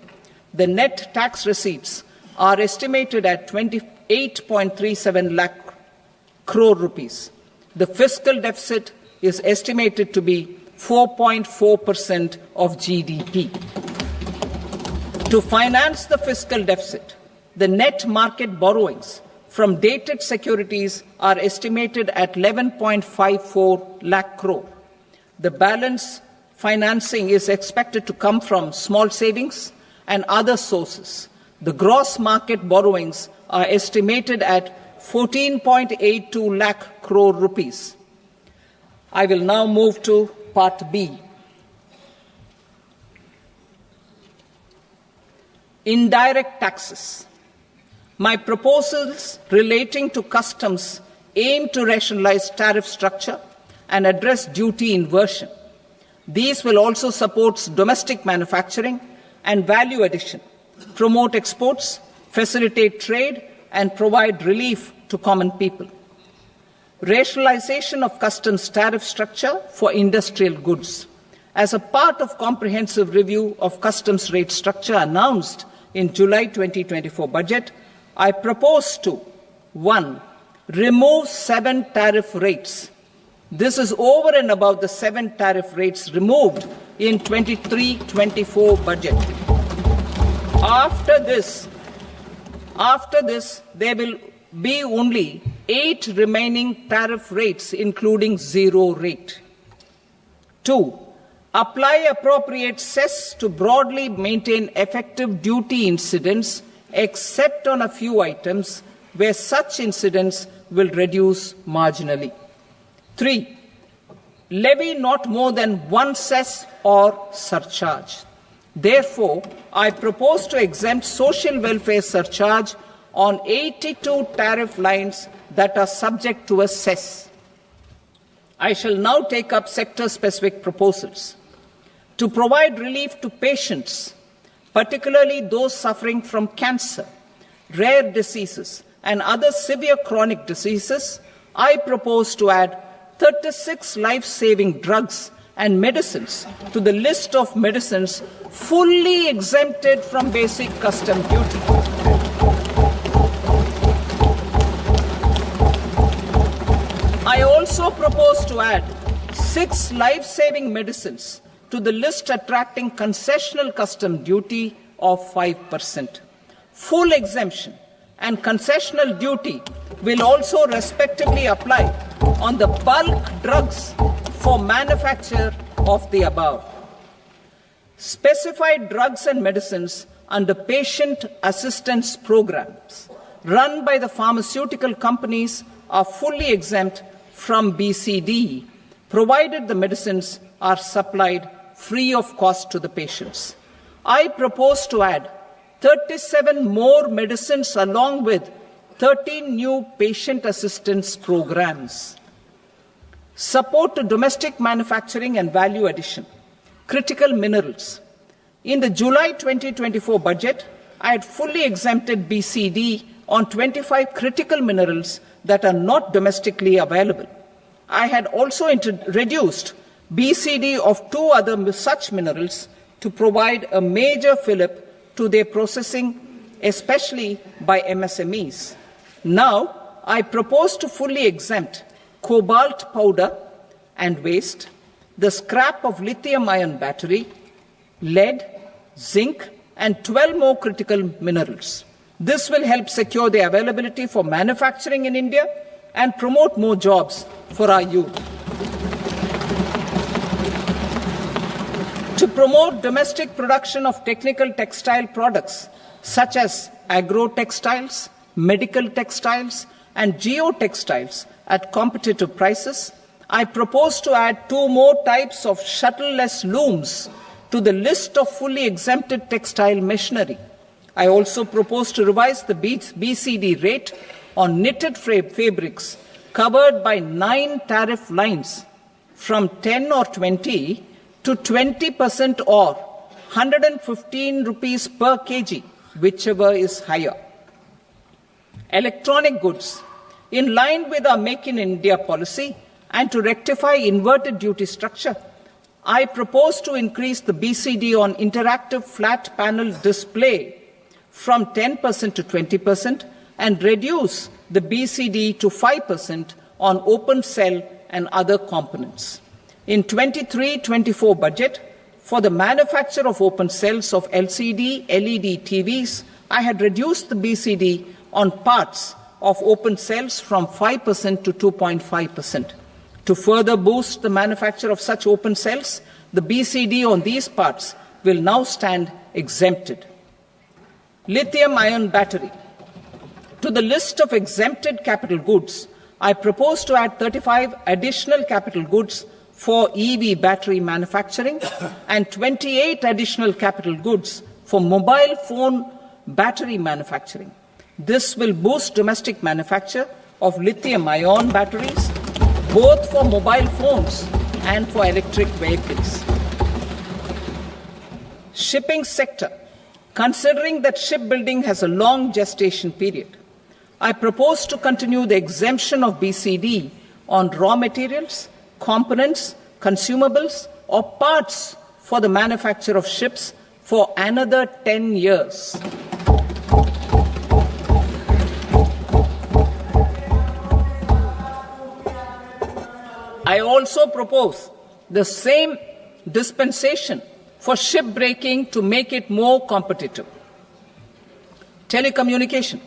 The net tax receipts are estimated at 28.37 lakh crore rupees. The fiscal deficit is estimated to be 4.4% of GDP. To finance the fiscal deficit, the net market borrowings from dated securities are estimated at 11.54 lakh crore. The balance financing is expected to come from small savings and other sources. The gross market borrowings are estimated at 14.82 lakh crore rupees. I will now move to Part B. Indirect taxes. My proposals relating to customs aim to rationalize tariff structure and address duty inversion. These will also support domestic manufacturing and value addition, promote exports, facilitate trade, and provide relief to common people. Rationalization of customs tariff structure for industrial goods. As a part of comprehensive review of customs rate structure announced in July 2024 budget, I propose to 1. Remove 7 tariff rates. This is over and above the 7 tariff rates removed in 23-24 budget. After this, there will be only 8 remaining tariff rates, including 0 rate. 2. Apply appropriate cess to broadly maintain effective duty incidence, except on a few items where such incidence will reduce marginally. 3. Levy not more than 1 cess or surcharge. Therefore, I propose to exempt social welfare surcharge on 82 tariff lines that are subject to a cess. I shall now take up sector-specific proposals. To provide relief to patients, particularly those suffering from cancer, rare diseases, and other severe chronic diseases, I propose to add 36 life-saving drugs and medicines to the list of medicines fully exempted from basic custom duty. I also propose to add 6 life-saving medicines to the list attracting concessional custom duty of 5%. Full exemption and concessional duty will also respectively apply on the bulk drugs for manufacture of the above. Specified drugs and medicines under patient assistance programs run by the pharmaceutical companies are fully exempt from BCD, provided the medicines are supplied free of cost to the patients. I propose to add 37 more medicines along with 13 new patient assistance programs. Support to domestic manufacturing and value addition. Critical minerals. In the July 2024 budget, I had fully exempted BCD on 25 critical minerals that are not domestically available. I had also reduced BCD of 2 other such minerals to provide a major fillip to their processing, especially by MSMEs. Now, I propose to fully exempt cobalt powder and waste, the scrap of lithium-ion battery, lead, zinc, and 12 more critical minerals. This will help secure their availability for manufacturing in India and promote more jobs for our youth. To promote domestic production of technical textile products such as agro-textiles, medical textiles, and geotextiles at competitive prices, I propose to add 2 more types of shuttle-less looms to the list of fully exempted textile machinery. I also propose to revise the BCD rate on knitted fabrics covered by 9 tariff lines from 10 or 20 to 20% or 115 rupees per kg, whichever is higher. Electronic goods. In line with our Make in India policy and to rectify inverted duty structure, I propose to increase the BCD on interactive flat panel display from 10% to 20% and reduce the BCD to 5% on open cell and other components. In 23-24 budget, for the manufacture of open cells of LCD, LED TVs, I had reduced the BCD on parts of open cells from 5% to 2.5%. To further boost the manufacture of such open cells, the BCD on these parts will now stand exempted. Lithium-ion battery. To the list of exempted capital goods, I propose to add 35 additional capital goods for EV battery manufacturing and 28 additional capital goods for mobile phone battery manufacturing. This will boost domestic manufacture of lithium-ion batteries, both for mobile phones and for electric vehicles. Shipping sector. Considering that shipbuilding has a long gestation period, I propose to continue the exemption of BCD on raw materials, components, consumables, or parts for the manufacture of ships for another 10 years. I also propose the same dispensation for shipbreaking to make it more competitive. Telecommunication.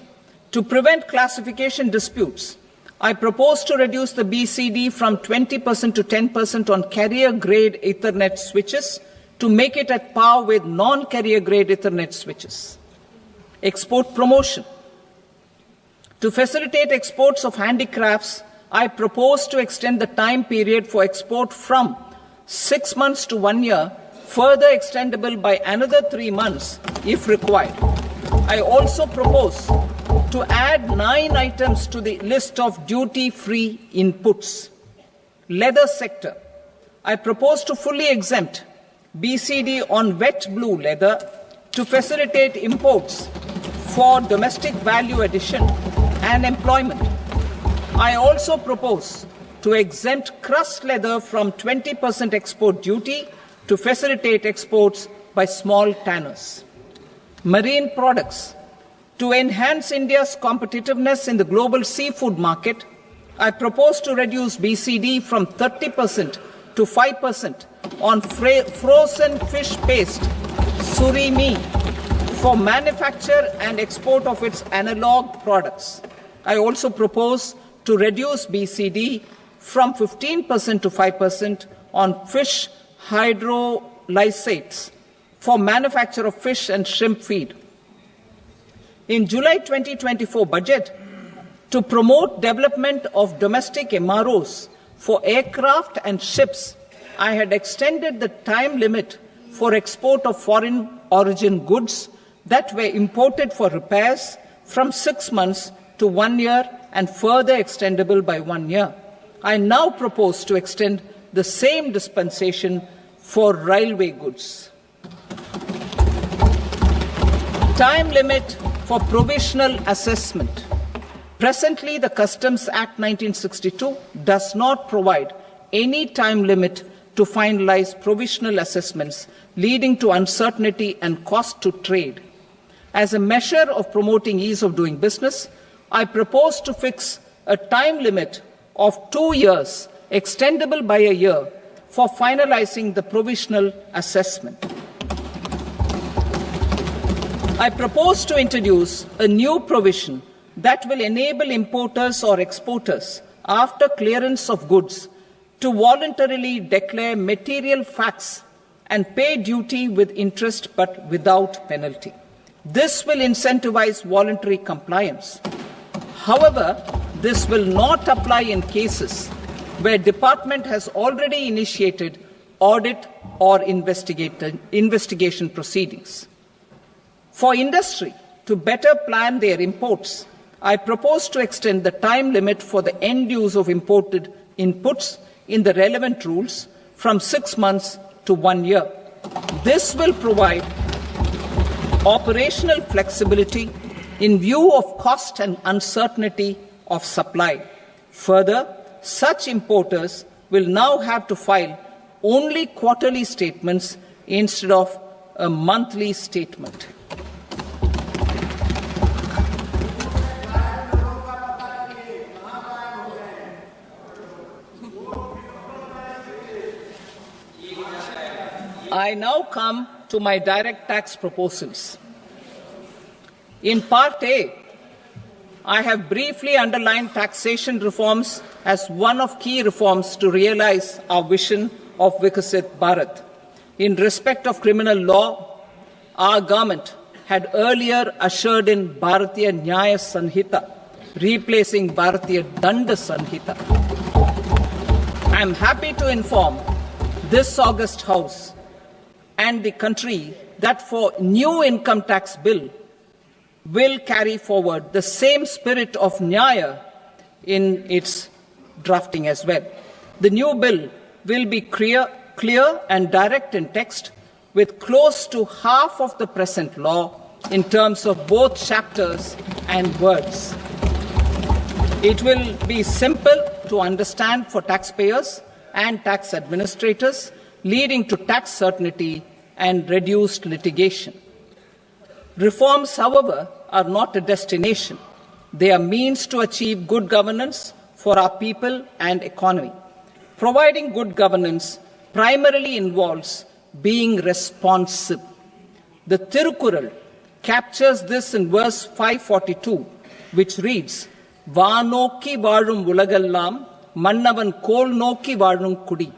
To prevent classification disputes, I propose to reduce the BCD from 20% to 10% on carrier-grade Ethernet switches to make it at par with non-carrier-grade Ethernet switches. Export promotion. To facilitate exports of handicrafts, I propose to extend the time period for export from 6 months to 1 year, further extendable by another 3 months if required. I also propose to add 9 items to the list of duty-free inputs. Leather sector. I propose to fully exempt BCD on wet blue leather to facilitate imports for domestic value addition and employment. I also propose to exempt crust leather from 20% export duty to facilitate exports by small tanners. Marine products. To enhance India's competitiveness in the global seafood market, I propose to reduce BCD from 30% to 5% on frozen fish paste, surimi, for manufacture and export of its analog products. I also propose to reduce BCD from 15% to 5% on fish hydrolysates for manufacture of fish and shrimp feed. In July 2024 budget, to promote development of domestic MROs for aircraft and ships, I had extended the time limit for export of foreign origin goods that were imported for repairs from 6 months to 1 year and further extendable by 1 year. I now propose to extend the same dispensation for railway goods. Time limit for provisional assessment. Presently, the Customs Act 1962 does not provide any time limit to finalize provisional assessments, leading to uncertainty and cost to trade. As a measure of promoting ease of doing business, I propose to fix a time limit of 2 years, extendable by a year, for finalizing the provisional assessment. I propose to introduce a new provision that will enable importers or exporters, after clearance of goods, to voluntarily declare material facts and pay duty with interest but without penalty. This will incentivize voluntary compliance. However, this will not apply in cases where department has already initiated audit or investigation proceedings. For industry to better plan their imports, I propose to extend the time limit for the end use of imported inputs in the relevant rules from 6 months to 1 year. This will provide operational flexibility in view of cost and uncertainty of supply. Further, such importers will now have to file only quarterly statements instead of a monthly statement. I now come to my direct tax proposals. In Part A, I have briefly underlined taxation reforms as one of key reforms to realize our vision of Vikasit Bharat. In respect of criminal law, our government had earlier ushered in Bharatiya Nyaya Sanhita, replacing Bharatiya Danda Sanhita. I am happy to inform this august House and the country that for new income tax bill will carry forward the same spirit of Nyaya in its drafting as well. The new bill will be clear and direct in text, with close to half of the present law in terms of both chapters and words. It will be simple to understand for taxpayers and tax administrators, leading to tax certainty and reduced litigation. Reforms, however, are not a destination. They are means to achieve good governance for our people and economy. Providing good governance primarily involves being responsive. The Tirukural captures this in verse 542, which reads, "Vaanokki vaazhum ulagallam, mannavan kol nokki vaazhum kudi,"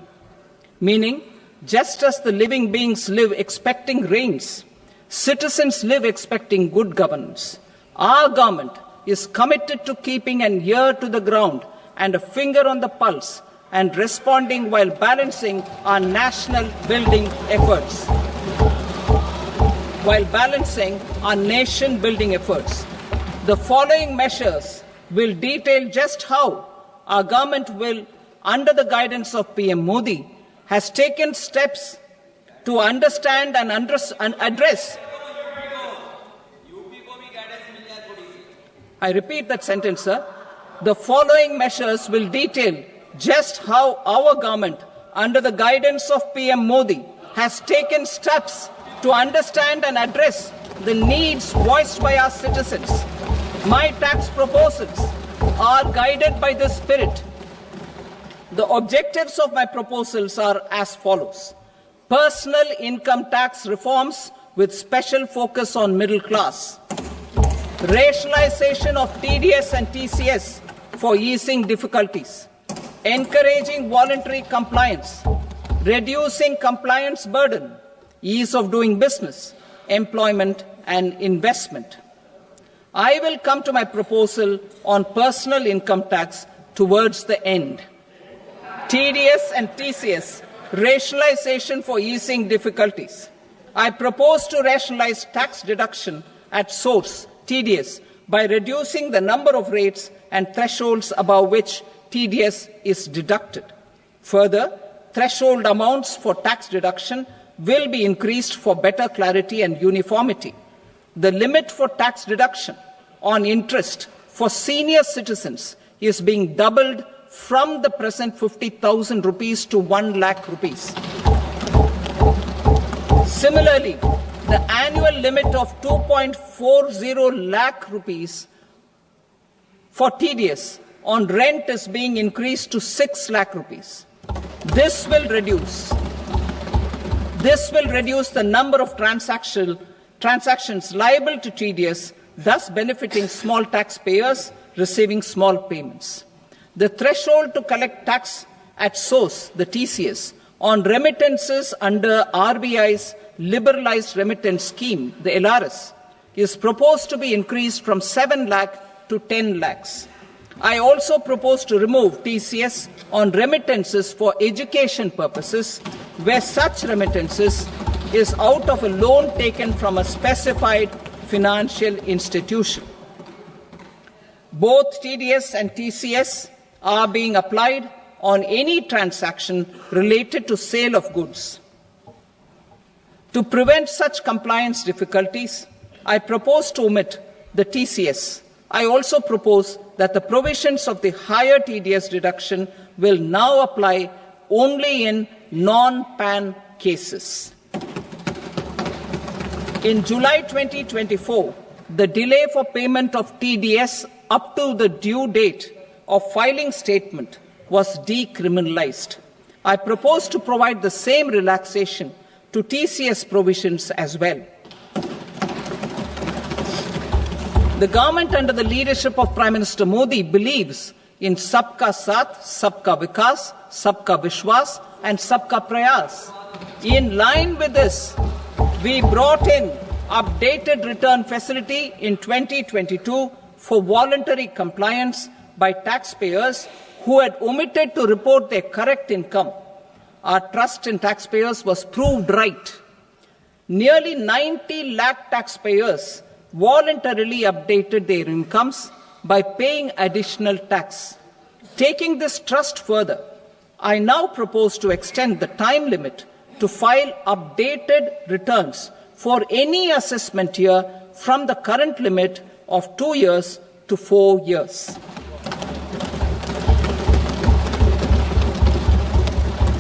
meaning, just as the living beings live expecting rains, citizens live expecting good governance. Our government is committed to keeping an ear to the ground and a finger on the pulse and responding while balancing our national building efforts. The following measures will detail just how our government will, under the guidance of PM Modi, has taken steps to understand and address. I repeat that sentence, sir. The following measures will detail just how our government, under the guidance of PM Modi, has taken steps to understand and address the needs voiced by our citizens. My tax proposals are guided by this spirit. The objectives of my proposals are as follows. Personal income tax reforms with special focus on middle class. Rationalization of TDS and TCS for easing difficulties. Encouraging voluntary compliance. Reducing compliance burden. Ease of doing business. Employment and investment. I will come to my proposal on personal income tax towards the end. TDS and TCS, rationalization for easing difficulties. I propose to rationalize tax deduction at source, TDS, by reducing the number of rates and thresholds above which TDS is deducted. Further, threshold amounts for tax deduction will be increased for better clarity and uniformity. The limit for tax deduction on interest for senior citizens is being doubled from the present 50,000 rupees to 1 lakh rupees. Similarly, the annual limit of 2.40 lakh rupees for TDS on rent is being increased to 6 lakh rupees. This will reduce the number of transactions liable to TDS, thus benefiting small taxpayers receiving small payments. The threshold to collect tax at source, the TCS, on remittances under RBI's liberalized remittance scheme, the LRS, is proposed to be increased from 7 lakh to 10 lakhs. I also propose to remove TCS on remittances for education purposes, where such remittances is out of a loan taken from a specified financial institution. Both TDS and TCS are being applied on any transaction related to sale of goods. To prevent such compliance difficulties, I propose to omit the TCS. I also propose that the provisions of the higher TDS deduction will now apply only in non-PAN cases. In July 2024, the delay for payment of TDS up to the due date of filing statement was decriminalized. I propose to provide the same relaxation to TCS provisions as well. The government under the leadership of Prime Minister Modi believes in Sabka Saath, Sabka Vikas, Sabka Vishwas and Sabka Prayas. In line with this, we brought in updated return facility in 2022 for voluntary compliance by taxpayers who had omitted to report their correct income. Our trust in taxpayers was proved right. Nearly 90 lakh taxpayers voluntarily updated their incomes by paying additional tax. Taking this trust further, I now propose to extend the time limit to file updated returns for any assessment year from the current limit of 2 years to 4 years.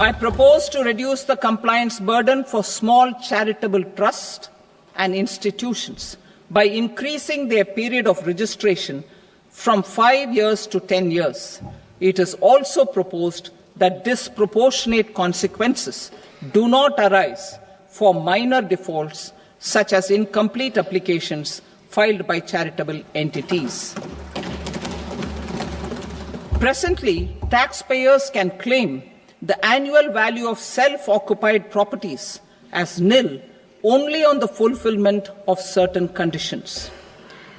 I propose to reduce the compliance burden for small charitable trusts and institutions by increasing their period of registration from 5 years to 10 years. It is also proposed that disproportionate consequences do not arise for minor defaults such as incomplete applications filed by charitable entities. Presently, taxpayers can claim the annual value of self-occupied properties as nil only on the fulfillment of certain conditions.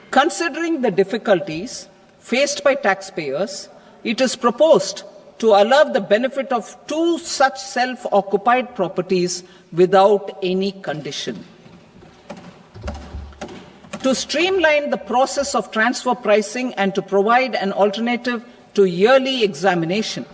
Considering the difficulties faced by taxpayers, it is proposed to allow the benefit of 2 such self-occupied properties without any condition. To streamline the process of transfer pricing and to provide an alternative to yearly examination,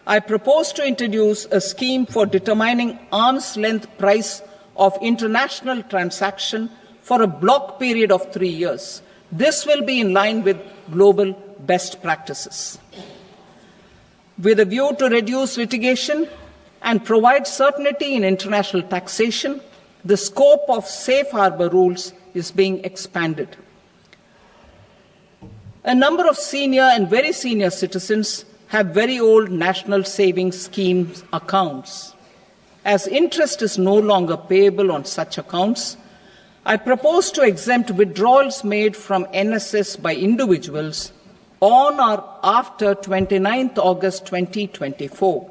I propose to introduce a scheme for determining arm's length price of international transaction for a block period of 3 years. This will be in line with global best practices. With a view to reduce litigation and provide certainty in international taxation, the scope of safe harbor rules is being expanded. A number of senior and very senior citizens have very old national savings schemes accounts. As interest is no longer payable on such accounts, I propose to exempt withdrawals made from NSS by individuals on or after 29th August 2024.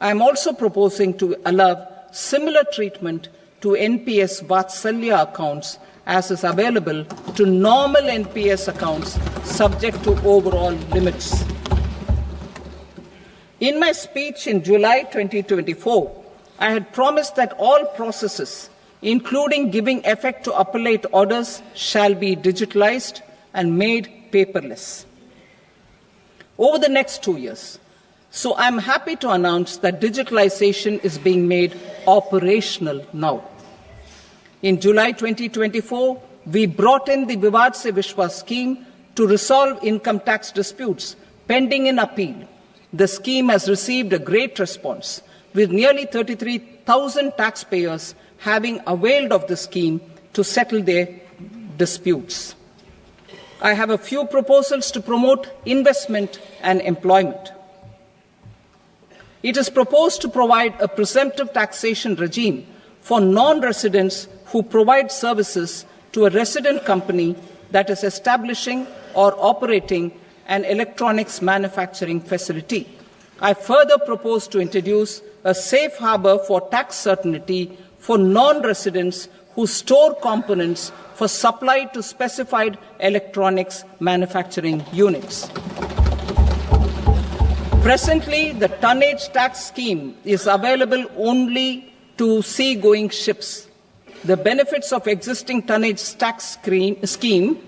I am also proposing to allow similar treatment to NPS Vatsalya accounts as is available to normal NPS accounts subject to overall limits. In my speech in July 2024, I had promised that all processes, including giving effect to appellate orders, shall be digitalized and made paperless over the next 2 years. So I'm happy to announce that digitalization is being made operational now. In July 2024, we brought in the Vivad Se Vishwas scheme to resolve income tax disputes pending in appeal. The scheme has received a great response, with nearly 33,000 taxpayers having availed of the scheme to settle their disputes. I have a few proposals to promote investment and employment. It is proposed to provide a presumptive taxation regime for non-residents who provide services to a resident company that is establishing or operating an electronics manufacturing facility. I further propose to introduce a safe harbor for tax certainty for non-residents who store components for supply to specified electronics manufacturing units. Presently, the tonnage tax scheme is available only to sea-going ships. The benefits of existing tonnage tax scheme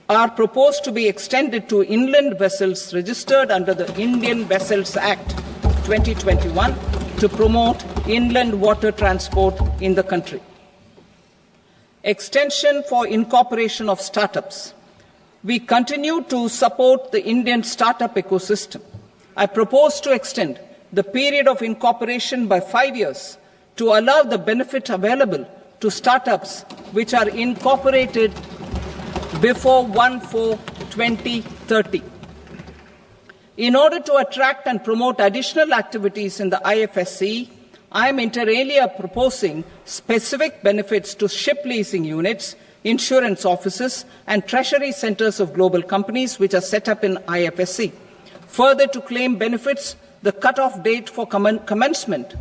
are proposed to be extended to inland vessels registered under the Indian Vessels Act 2021 to promote inland water transport in the country. Extension for incorporation of startups. We continue to support the Indian startup ecosystem. I propose to extend the period of incorporation by 5 years to allow the benefit available to startups which are incorporated before 1/4/2030. In order to attract and promote additional activities in the IFSC, I am inter alia proposing specific benefits to ship leasing units, insurance offices, and treasury centers of global companies which are set up in IFSC. Further, to claim benefits, the cut-off date for commencement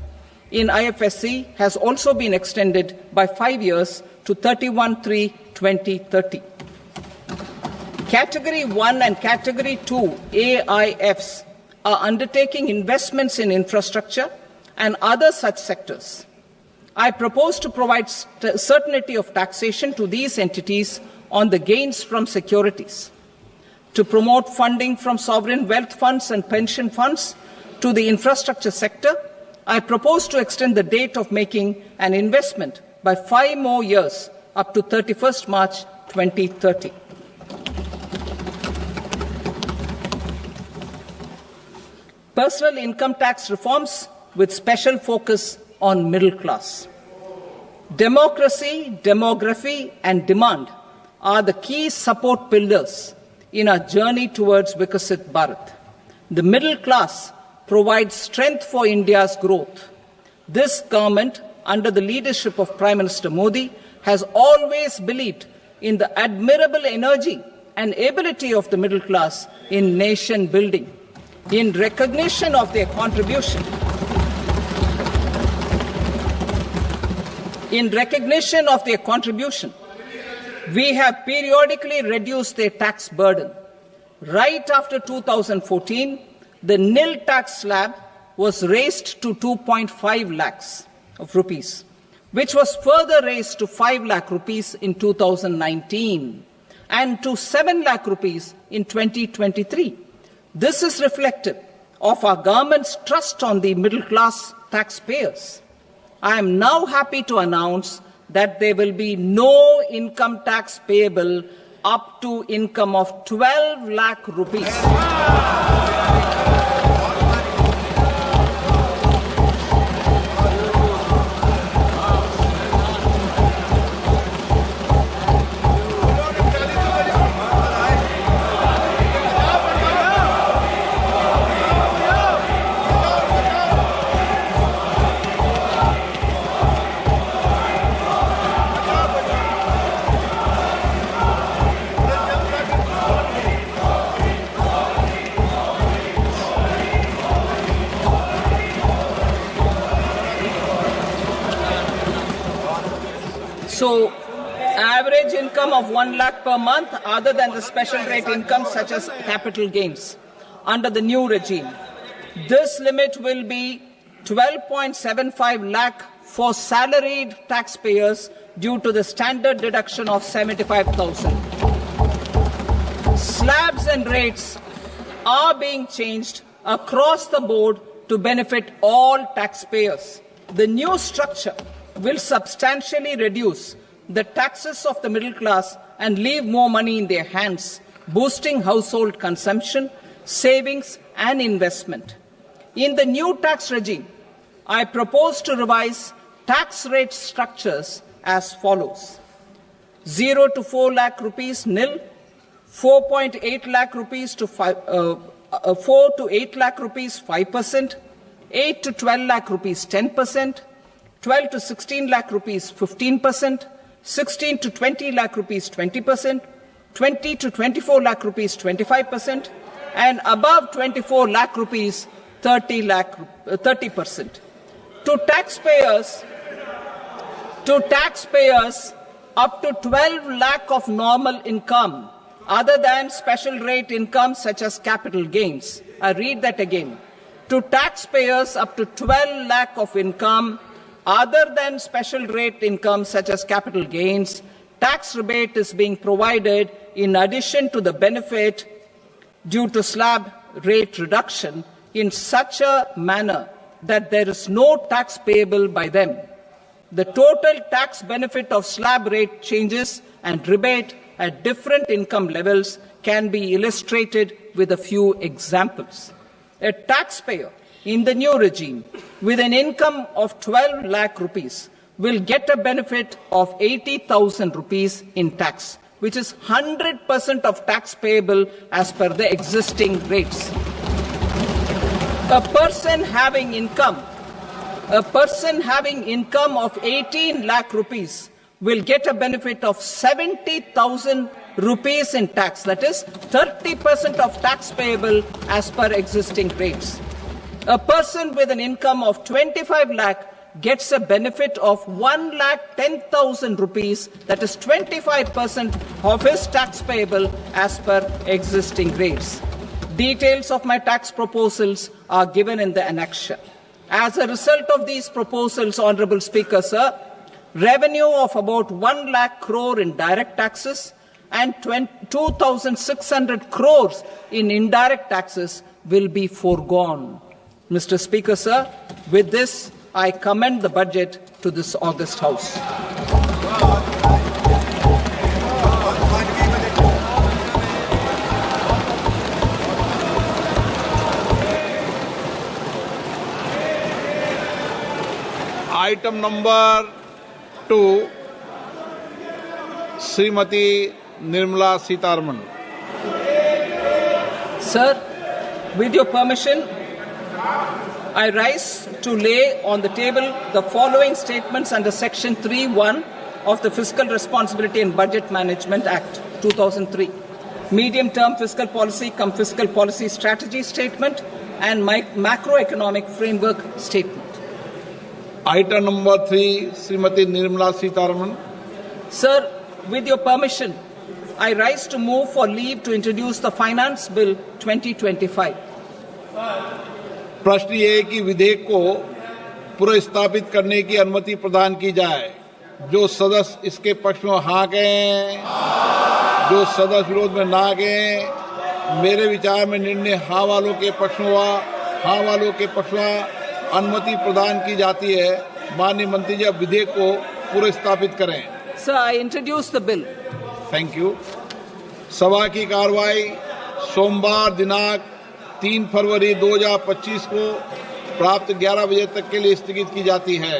in IFSC has also been extended by 5 years to 31/3/2030. Category 1 and Category 2 AIFs are undertaking investments in infrastructure and other such sectors. I propose to provide certainty of taxation to these entities on the gains from securities, to promote funding from sovereign wealth funds and pension funds to the infrastructure sector. I propose to extend the date of making an investment by 5 more years up to 31st March 2030. Personal income tax reforms with special focus on middle class. Democracy, demography, and demand are the key support pillars in our journey towards Vikasit Bharat. The middle class provides strength for India's growth. This government, under the leadership of Prime Minister Modi, has always believed in the admirable energy and ability of the middle class in nation building. In recognition of their contribution, we have periodically reduced their tax burden. Right after 2014, the nil tax slab was raised to 2.5 lakhs of rupees, which was further raised to 5 lakh rupees in 2019 and to 7 lakh rupees in 2023. This is reflective of our government's trust on the middle class taxpayers. I am now happy to announce that there will be no income tax payable up to income of 12 lakh rupees. So, average income of 1 lakh per month other than the special rate income such as capital gains under the new regime. This limit will be 12.75 lakh for salaried taxpayers due to the standard deduction of 75,000. Slabs and rates are being changed across the board to benefit all taxpayers. The new structure will substantially reduce the taxes of the middle class and leave more money in their hands, boosting household consumption, savings and investment. In the new tax regime, I propose to revise tax rate structures as follows: 0 to 4 lakh rupees nil, 4.8 lakh rupees to 4 to 8 lakh rupees 5%, 8 to 12 lakh rupees 10%, 12 to 16 lakh rupees 15%, 16 to 20 lakh rupees 20%, 20 to 24 lakh rupees 25%, and above 24 lakh rupees 30%. To taxpayers up to 12 lakh of normal income other than special rate income such as capital gains. I read that again. To taxpayers up to 12 lakh of income other than special rate income such as capital gains, tax rebate is being provided in addition to the benefit due to slab rate reduction in such a manner that there is no tax payable by them. The total tax benefit of slab rate changes and rebate at different income levels can be illustrated with a few examples. A taxpayer in the new regime with an income of 12 lakh rupees will get a benefit of 80,000 rupees in tax, which is 100% of tax payable as per the existing rates. A person having income of 18 lakh rupees will get a benefit of 70,000 rupees in tax, that is 30% of tax payable as per existing rates. A person with an income of 25 lakh gets a benefit of 1,10,000 rupees, that is 25% of his tax payable as per existing rates. Details of my tax proposals are given in the annexure. As a result of these proposals, Honourable Speaker, sir, revenue of about 1 lakh crore in direct taxes and 2,600 crores in indirect taxes will be foregone. Mr. Speaker, sir, with this, I commend the budget to this august House. Item number 2, Srimati Nirmala Sitharaman. Sir, with your permission, I rise to lay on the table the following statements under Section 3(1) of the Fiscal Responsibility and Budget Management Act 2003. Medium-term fiscal policy cum fiscal policy strategy statement and macroeconomic framework statement. Item number 3, Srimati Nirmala Sitharaman. Sir, with your permission, I rise to move for leave to introduce the Finance Bill 2025. प्रश्न ये है कि विधेयक को पुनर्स्थापित करने की अनुमति प्रदान की जाए। जो सदस्य इसके पक्ष में हाँ कहें, जो सदस्य विरोध में ना कहें। मेरे विचार में निर्णय हाँ वालों के पक्ष में हुआ, हाँ वालों के पक्ष में अनुमति प्रदान की जाती है। माननीय मंत्री जी, अब विधेयक को पुनर्स्थापित करें। Sir, I introduce the bill. Thank you. सभा की कार्रवाई सोमवार दिनांक 3 फरवरी 2025 को प्राप्त 11 बजे तक के लिए स्थगित की जाती है।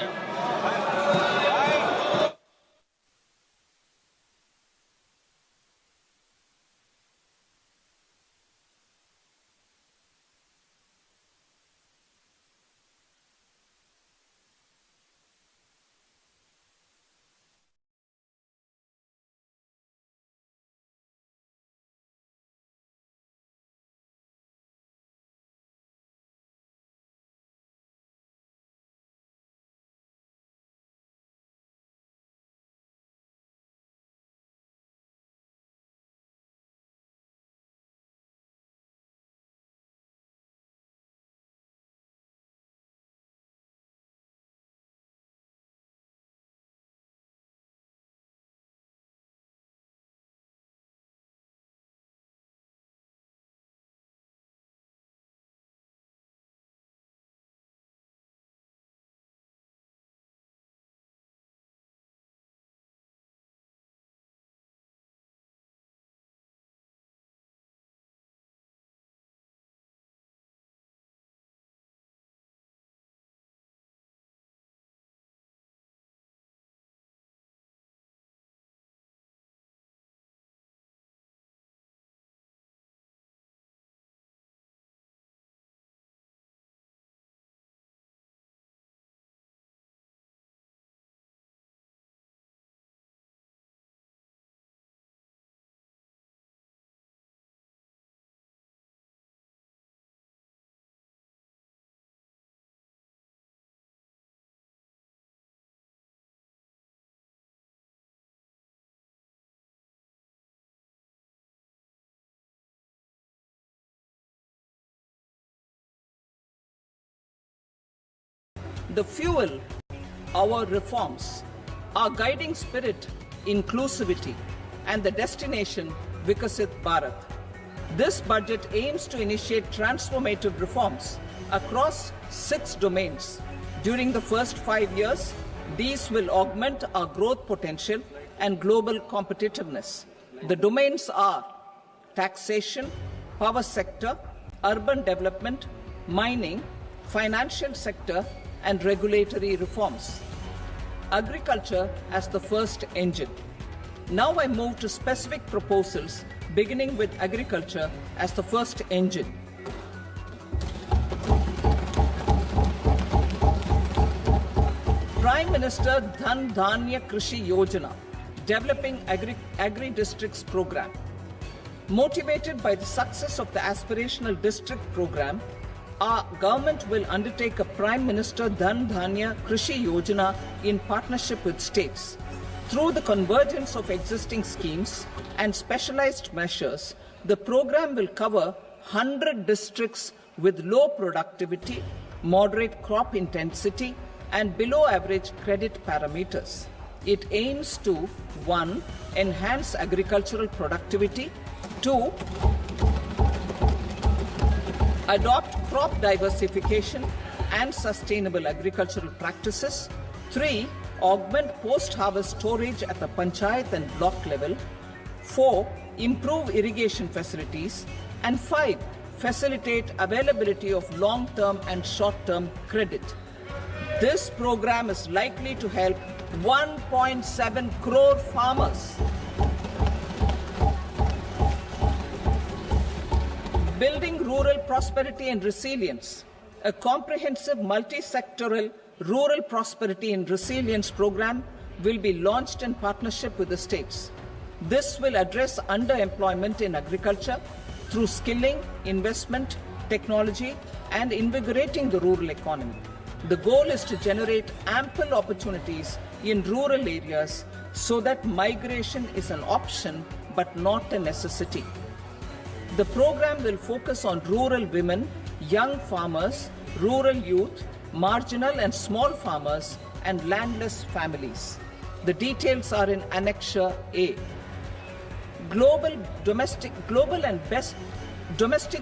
The fuel, our reforms, our guiding spirit, inclusivity, and the destination, Vikasit Bharat. This budget aims to initiate transformative reforms across 6 domains. During the first 5 years, these will augment our growth potential and global competitiveness. The domains are taxation, power sector, urban development, mining, financial sector, and regulatory reforms. Agriculture as the first engine. Now I move to specific proposals, beginning with agriculture as the first engine. Prime Minister Dhan Dhanya Krishi Yojana, developing agri-districts program. Motivated by the success of the aspirational district program, our government will undertake a Prime Minister Dhan Dhanya Krishi Yojana in partnership with states. Through the convergence of existing schemes and specialized measures, the program will cover 100 districts with low productivity, moderate crop intensity, and below average credit parameters. It aims to 1. Enhance agricultural productivity, 2. Adopt crop diversification and sustainable agricultural practices, 3. Augment post-harvest storage at the panchayat and block level, 4. Improve irrigation facilities, and 5. Facilitate availability of long-term and short-term credit. This program is likely to help 1.7 crore farmers. Building rural prosperity and resilience. A comprehensive multi-sectoral rural prosperity and resilience program will be launched in partnership with the states. This will address underemployment in agriculture through skilling, investment, technology, and invigorating the rural economy. The goal is to generate ample opportunities in rural areas so that migration is an option but not a necessity. The program will focus on rural women, young farmers, rural youth, marginal and small farmers, and landless families. The details are in Annexure A. Domestic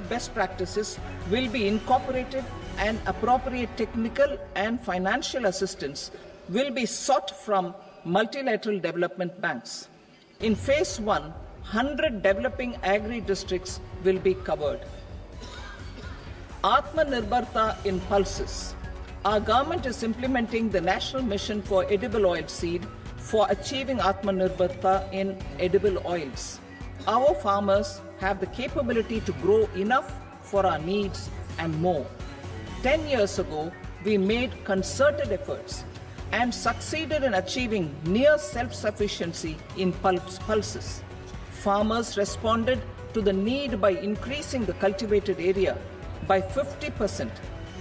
best practices will be incorporated, and appropriate technical and financial assistance will be sought from multilateral development banks. In Phase 1, 100 developing agri-districts will be covered. Atmanirbharta in pulses. Our government is implementing the National Mission for Edible Oilseed for achieving Atmanirbharta in edible oils. Our farmers have the capability to grow enough for our needs and more. 10 years ago, we made concerted efforts and succeeded in achieving near self-sufficiency in pulses. Farmers responded to the need by increasing the cultivated area by 50%,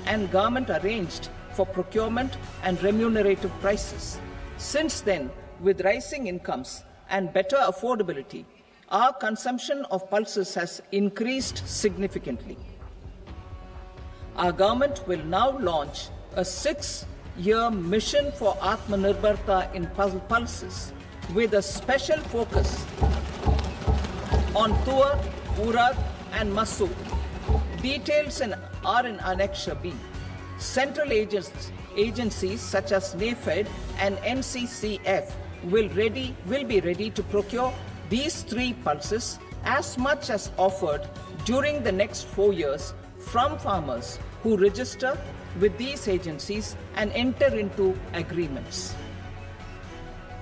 and government arranged for procurement and remunerative prices. Since then, with rising incomes and better affordability, our consumption of pulses has increased significantly. Our government will now launch a 6-year mission for Atmanirbharta in pulses with a special focus on Tuar, Urad and Masoor. Details are in Annexure B. Central agencies such as NAFED and NCCF will be ready to procure these 3 pulses as much as offered during the next 4 years from farmers who register with these agencies and enter into agreements.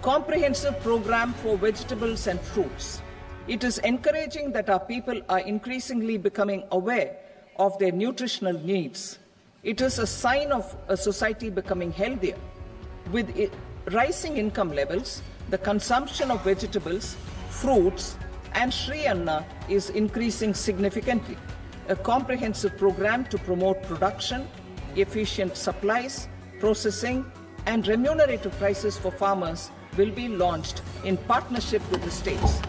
Comprehensive program for vegetables and fruits. It is encouraging that our people are increasingly becoming aware of their nutritional needs. It is a sign of a society becoming healthier. With rising income levels, the consumption of vegetables, fruits, and Shri Anna is increasing significantly. A comprehensive program to promote production, efficient supplies, processing, and remunerative prices for farmers will be launched in partnership with the states.